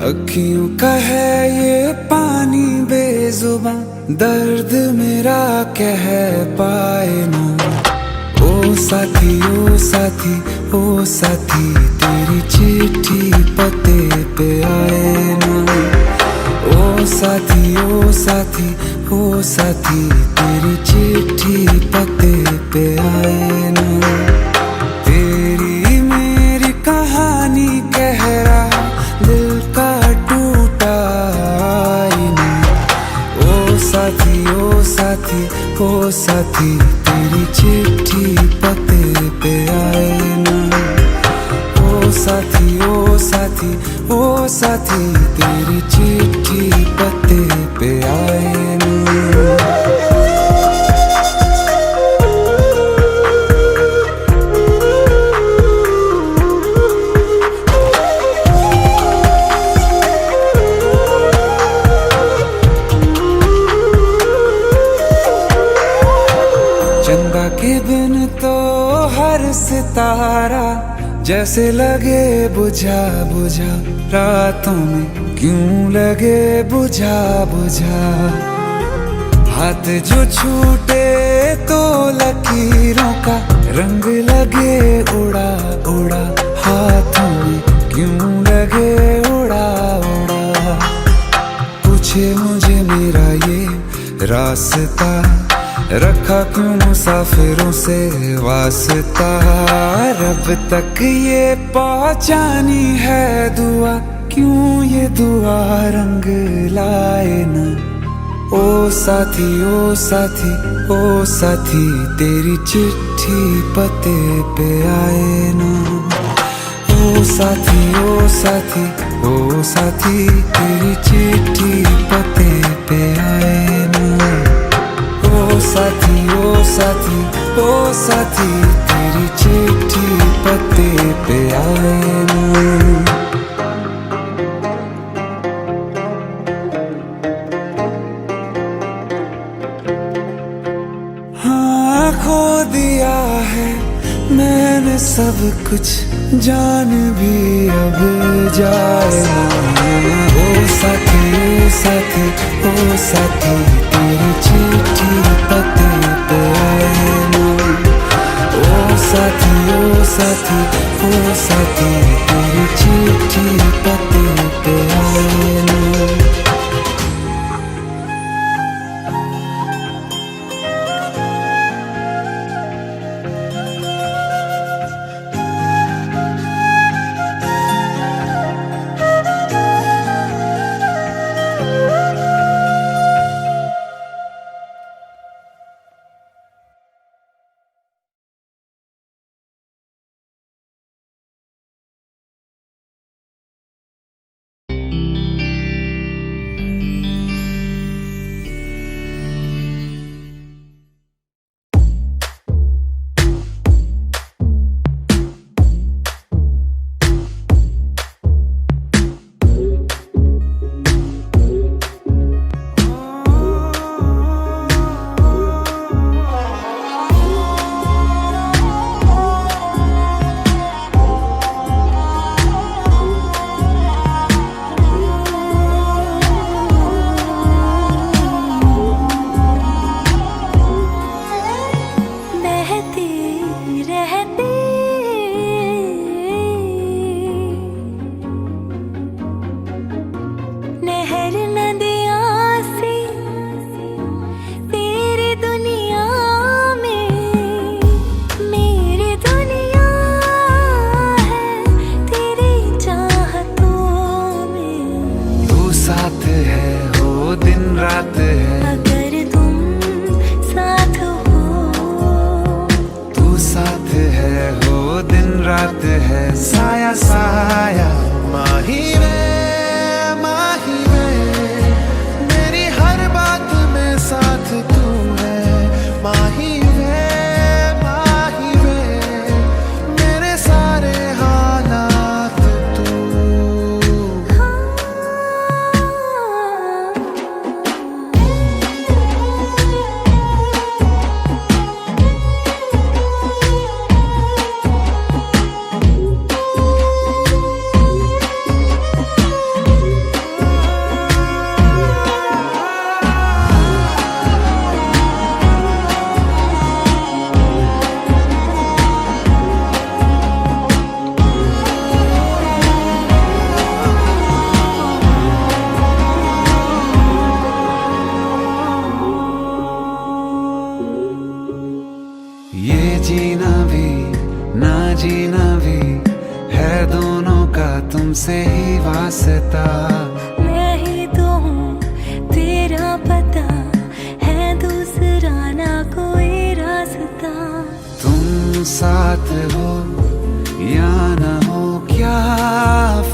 अखियों का है ये पानी बेजुबां, दर्द मेरा कह पाए ना। ओ साथी ओ साथी ओ साथी तेरी चिट्ठी पते पे आए ना। ओ साथी ओ साथी ओ साथी तेरी चिट्ठी पते पे आए ना। तेरी मेरी कहानी कह रहा दिल का टूटा आईना। ओ साथी ओ साथी ओ साथी तेरी चिट्ठी पते पे आए ना। ओ साथी ओ साथी ओ साथी तेरी चिट्ठी पते पे आए ना। चंदा के बिन तो हर सितारा जैसे लगे बुझा बुझा, रातों में क्यों लगे बुझा बुझा। हाथ जो छूटे तो लकीरों का रंग लगे उड़ा उड़ा, हाथों में क्यों लगे उड़ा उड़ा। पूछे मुझे मेरा ये रास्ता, रखा क्यों मुसाफिरों से वास्ता। रब तक ये पहुंचानी है दुआ, क्यों ये दुआ रंग लाए ना। ओ साथी ओ साथी ओ साथी तेरी चिट्ठी पते पे आए ना। ओ साथी ओ साथी ओ साथी तेरी चिट्ठी पते पे आए ना। ओ साथी ओ साथी ओ साथी तेरी चिट्ठी पते पे आए ना। हाँ खो दिया है मैंने सब कुछ, जान भी अब जाए ना। ओ साथी ओ साथी ओ साथी तेरी चिट्ठी पते पे आए ना। ओ साथी ओ साथी ओ साथी तेरी चिट्ठी पते पे आए ना। ये जीना भी ना जीना भी है दोनों का तुमसे ही वास्ता। मैं ही तो हूँ तेरा पता है दूसरा ना कोई रास्ता। तुम साथ हो या ना हो क्या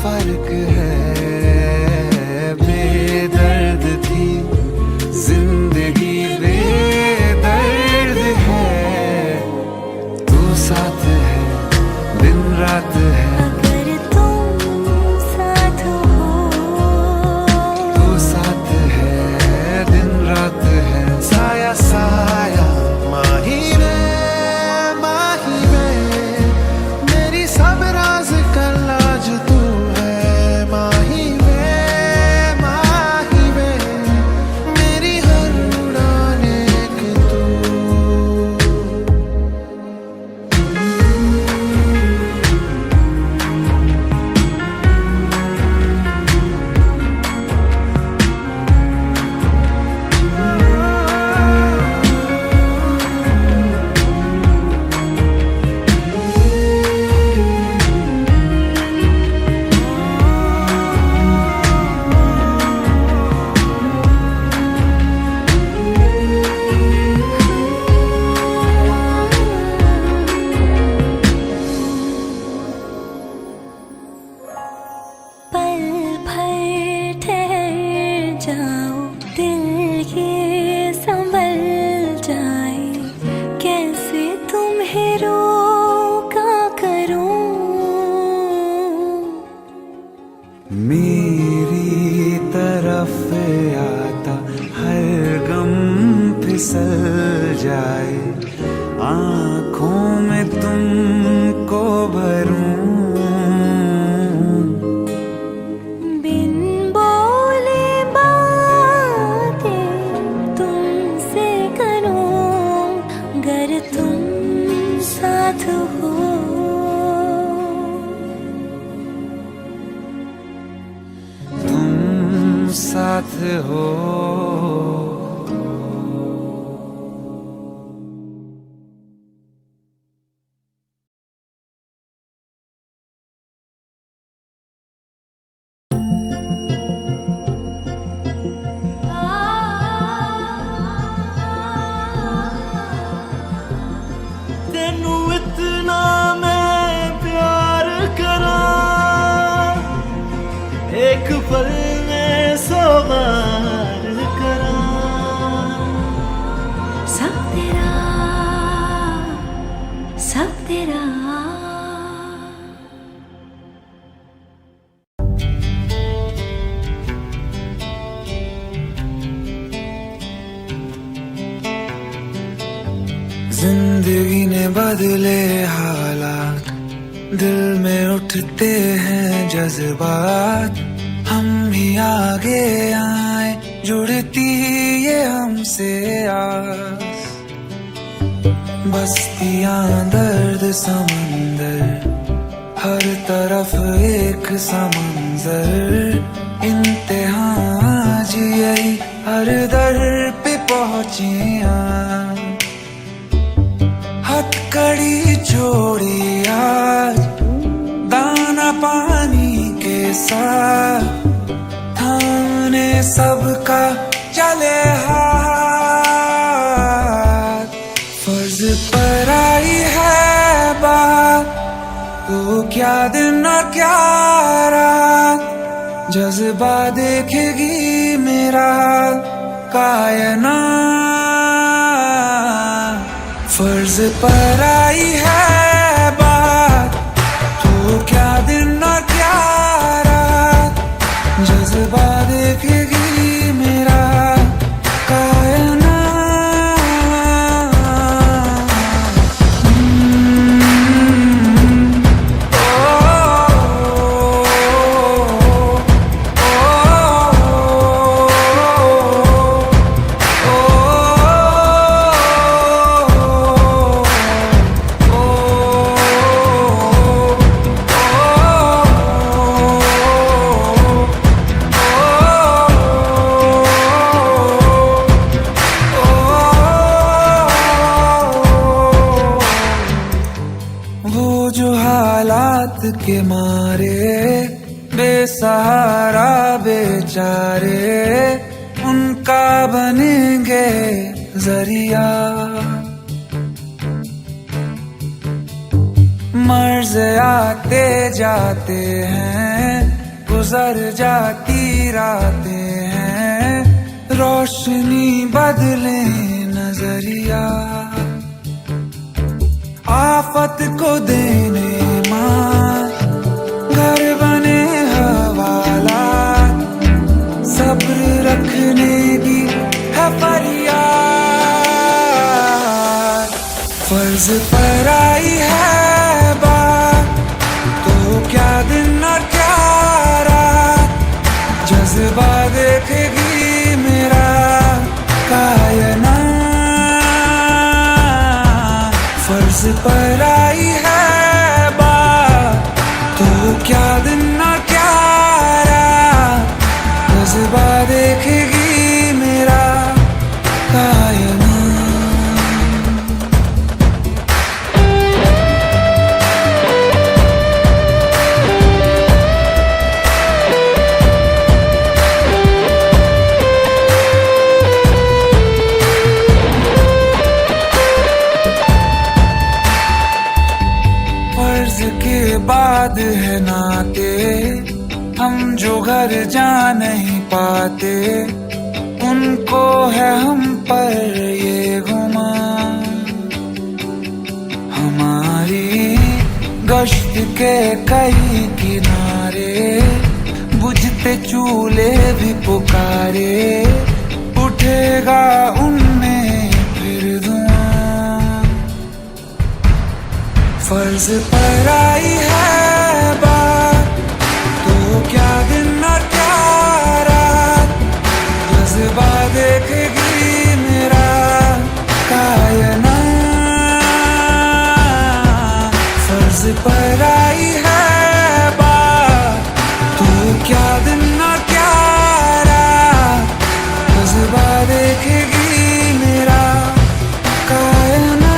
फर्क है, बेदर्द थी जिंदगी बेदर्द है। तू साथ है दिन रात है, अगर तुम साथ हो तू साथ है दिन रात है। साया साया माही में मेरी सब राज का लाज तू है। माही में मेरी हर उड़ान एक तू। पल भर ठहर जाओ दिल ये संभल जाए। कैसे तुम्हें रोका करूं, मेरी तरफ आता हर गम फिसल जाए। आँखों में तुमको भरूं, बिन बोले बातें तुमसे करूं। गर तुम साथ हो तुम साथ हो। तेनू इतना मैं प्यार करा, एक पल में 100 बार करा। सब तेरा सब तेरा। जिंदगी ने बदले हालात, दिल में उठते हैं जज्बात। हम ही आगे आए जुड़ती ये हमसे आस। बस्तियां दर्द समंदर, हर तरफ एक समंजर। इम्तिहां आज यही हर दर पे पहुंचिया। हथकड़ी जोड़ी आज दाना पानी के साथ। थाने सबका चले हाथ, फर्ज पर आई है बात। तो क्या दिन और क्या रात, जज्बा देखेगी मेरा कायनात। फर्ज पर आई है बात, तो क्या दिन और क्या रात, जज्बा देखेगी मेरा कायनात। ओ हालात के मारे बेसहारा बेचारे उनका बनेंगे जरिया। मर्ज आते जाते हैं गुजर जाती रातें हैं रोशनी बदले नजरिया। आफत को देने मां घर बने हवाला सब्र रखने की है फरियाद। फर्ज पर आई है बात तो क्या दिन और क्या रात जज्बा देखेगी मेरा कायना। फर्ज पर आई है बात तो क्या दिन और क्या रात जज्बा देखेगी मेरा कायना। के बाद है नाते हम जो घर जा नहीं पाते उनको है हम पर ये गुमा। हमारी गश्त के कई किनारे बुझते चूल्हे भी पुकारे उठेगा उनमें फिर धुआं। फर्ज पर आई है बात तो क्या दिन और क्या रात जज्बा देखेगी मेरा कायना। फर्ज पर आई है बात तो क्या दिन और क्या रात जज्बा देखेगी मेरा कायना।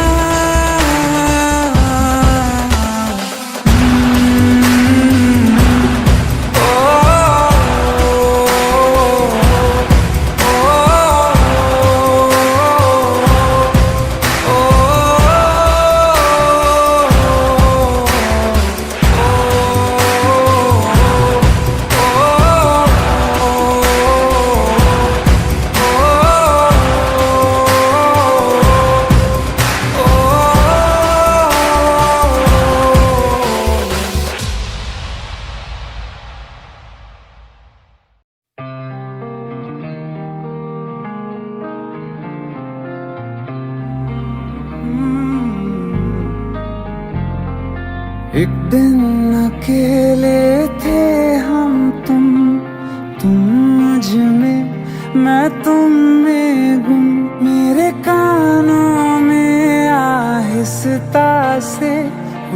एक दिन अकेले थे हम तुम मुझ में मैं तुम में गुम। मेरे कानों में आहिस्ता से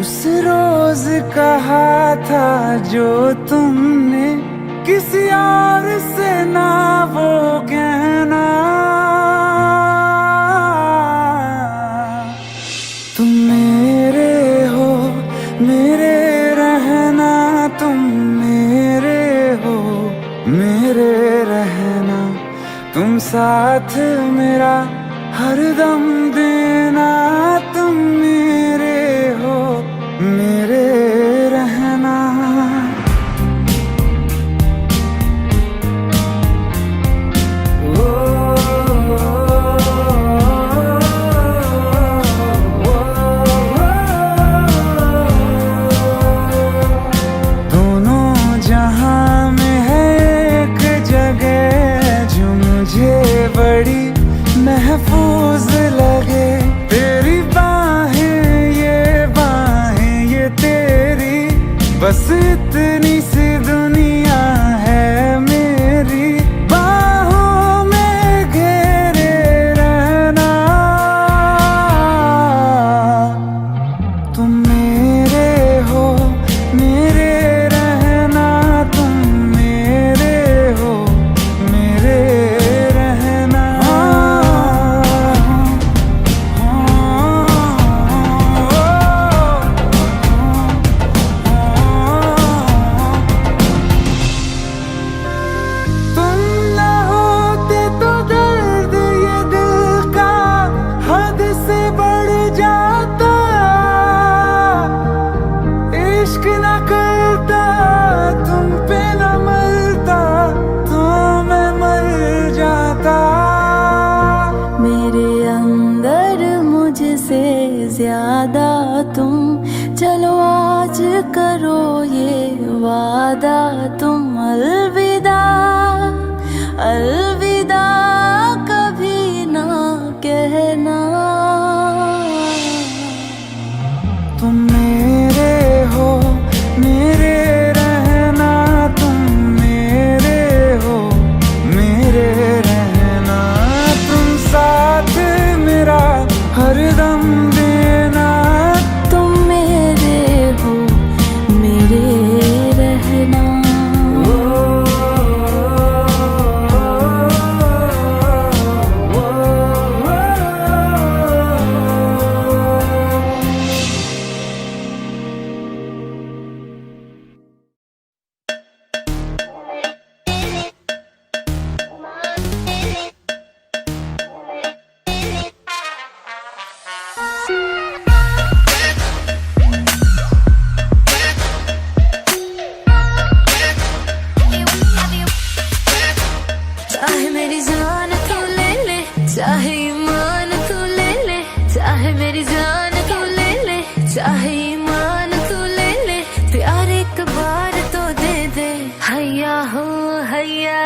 उस रोज कहा था जो तुमने किसी और से ना वो कहना। तुम मेरे हो मेरे रहना तुम मेरे हो मेरे रहना तुम साथ मेरा हरदम देना। तुम मेरे हो मेरे रहना। बड़ी महफूज लगे तेरी बाहें ये तेरी बस इतनी सी दुनिया है मेरी बाहों में घेरे रहना। तुम मेरे हो मेरे रहना तुम मेरे हो मेरे ज्यादा तुम, चलो आज करो ये वादा तुम। अलविदा अलविदा कभी ना कहना। तुम मेरे हो, मेरे रहना, तुम मेरे हो, मेरे रहना। तुम साथ मेरा हरदम देना। तुम मेरे हो, मेरे रहना। चाहे मेरी जान तू ले ले, चाहे ईमान तू ले ले, चाहे मेरी जान तू ले ले, चाहे ईमान तू ले ले। प्यार एक बार तो दे दे, हैया हो हैया।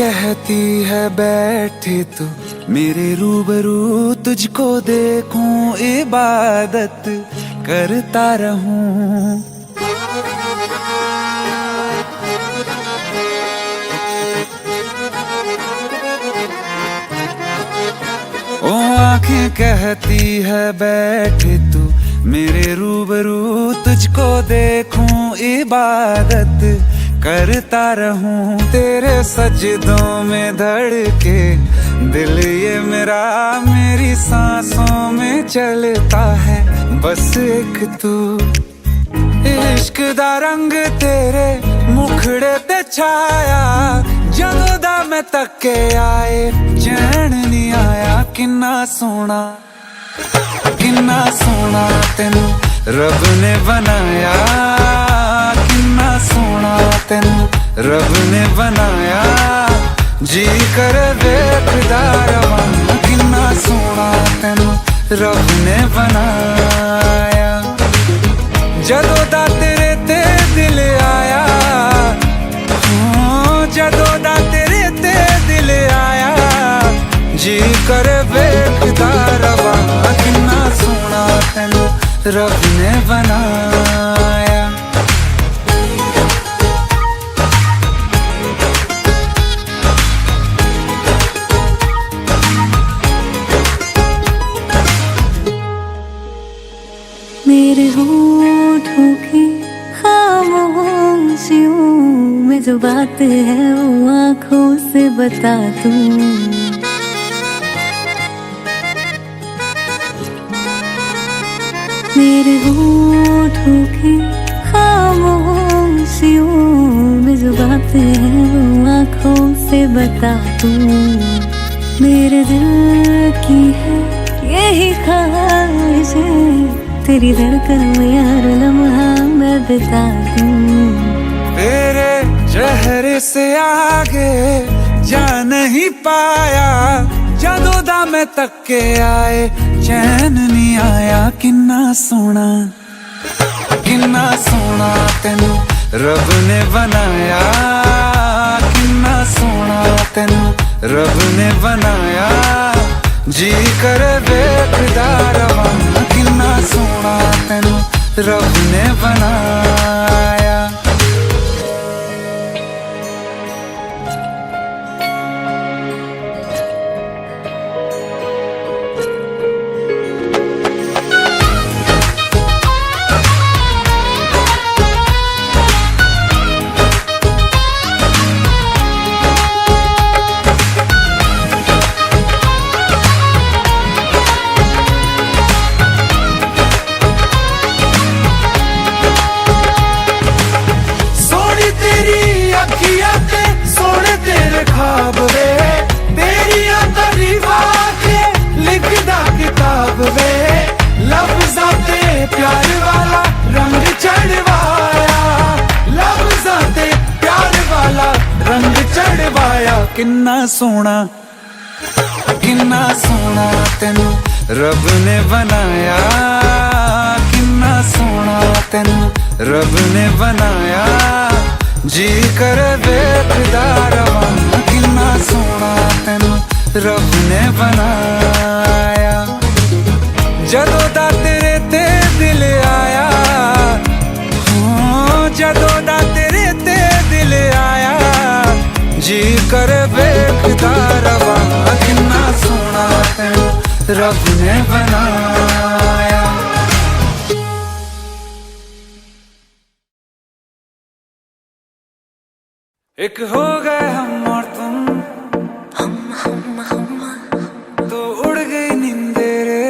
कहती है बैठे तू मेरे रूबरू, तुझको देखूं इबादत करता रहूं। ओ आंखें कहती है बैठे तू मेरे रूबरू, तुझको देखूं इबादत करता रहूं। तेरे सजदों में धड़के दिल ये मेरा, मेरी सांसों में चलता है बस एक तू। इश्क दा रंग तेरे मुखड़े ते छाया जदों दा मैं तके आए चैन नहीं आया किन्ना सोना तेनू रब ने बनाया किन्ना सोना तेनू रब ने बनाया जी कर वेखदा रवां किन्ना सोना तेनू रब ने बनाया जदों दा तेरे ते दिल आया जदों दा तेरे ते दिल आया जी कर वेखदा रवां किन्ना सोना तेनू रब ने बनाया मेरे होठों की खामोशियों में जो बात है वो आँखों से बता दूं मेरे होठों की खामोशियों में जो बात है वो आँखों से बता दूं मेरे दिल की है यही ख्वाहिश है तेरी धड़कन में हर लम्हा मैं बिता दूं तेरे चेहरे से आगे जा नहीं पाया जदों दा मैं तके आए चैन नहीं आया किन्ना सोना तेनू रब ने बनाया किन्ना सोना तेनू रब ने बनाया जी कर वेखदा रवां किन्ना सोना तेनू रब ने बनाया ख्वाब वे तेरिया तारीफां के लिखदा किताब वे लफ्ज़ां ते प्यार वाला रंग चढ़वाया लफ्ज़ां ते प्यार वाला रंग चढ़वाया किन्ना सोना तेनू रब ने बनाया किन्ना सोना तेनू रब ने बनाया जी कर वेखदा रवां किन्ना सोना तेनू रब ने बनाया जदों दा तेरे ते दिल आया जदों दा तेरे ते दिल आया जी कर वेखदा रवां किन्ना सोना तेनू रब ने बनाया एक हो गए हम और तुम तो उड़ गई नींदे रे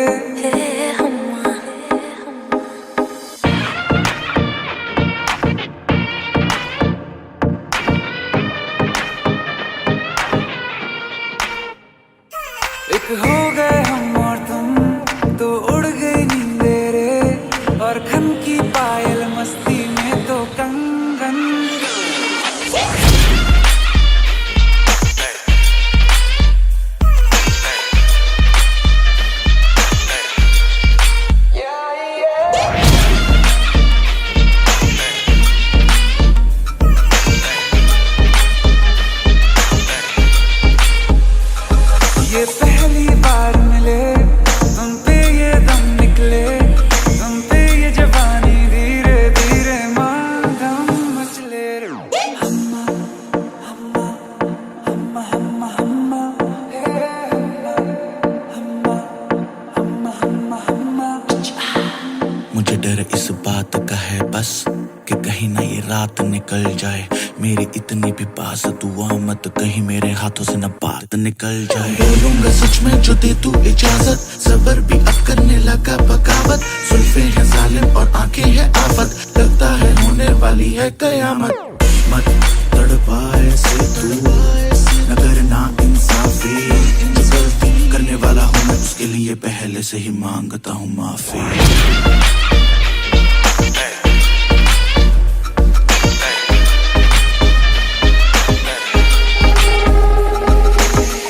एक हो गए हम और तुम तो उड़ गई नींदे रे और खन की पायल मस्ती में तो कंगन ये पहली बार मिले तुम पे ये दम निकले तुम पे ये जवानी धीरे धीरे मांगम मचले हम्मा हम्मा हम्मा हम्मा हम्मा हम्मा हम्मा हम्मा हम्मा मुझे डर इस बात का है बस कि कहीं ना ये रात निकल जाए मेरी इतनी भी पास दुआ मत कहीं मेरे हाथों से न बात निकल जाए बोलूंगा सच में जो दे तू इजाजत सबर भी अब करने लगा बगावत जुल्फे हैं जालिम और आंखें हैं आफत लगता है होने वाली है कयामत मत तड़पाए से तू न करना इंसाफी, जो गलती करने वाला हूँ मैं उसके लिए पहले से ही मांगता हूँ माफी।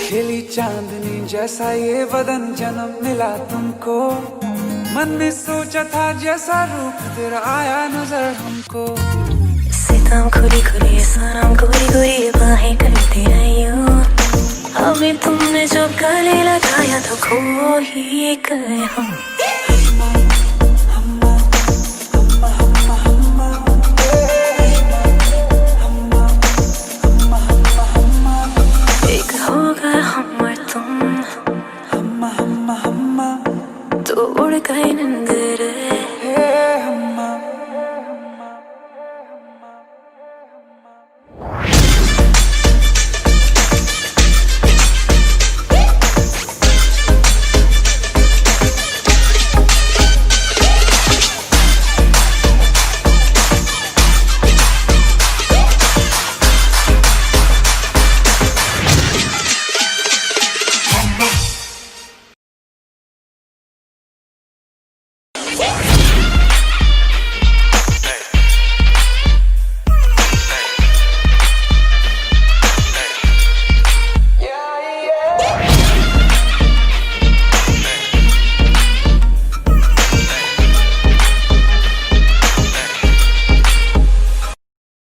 खिली चांदनी जैसा ये बदन जन्म मिला तुमको, मन में सोचा था जैसा रूप तेरा आया नजर हमको। सितम खुली खुली सनम गोरी गोरी बाहें करती रही हो, अभी तुमने जो गले लगाया तो खो ही गए हम।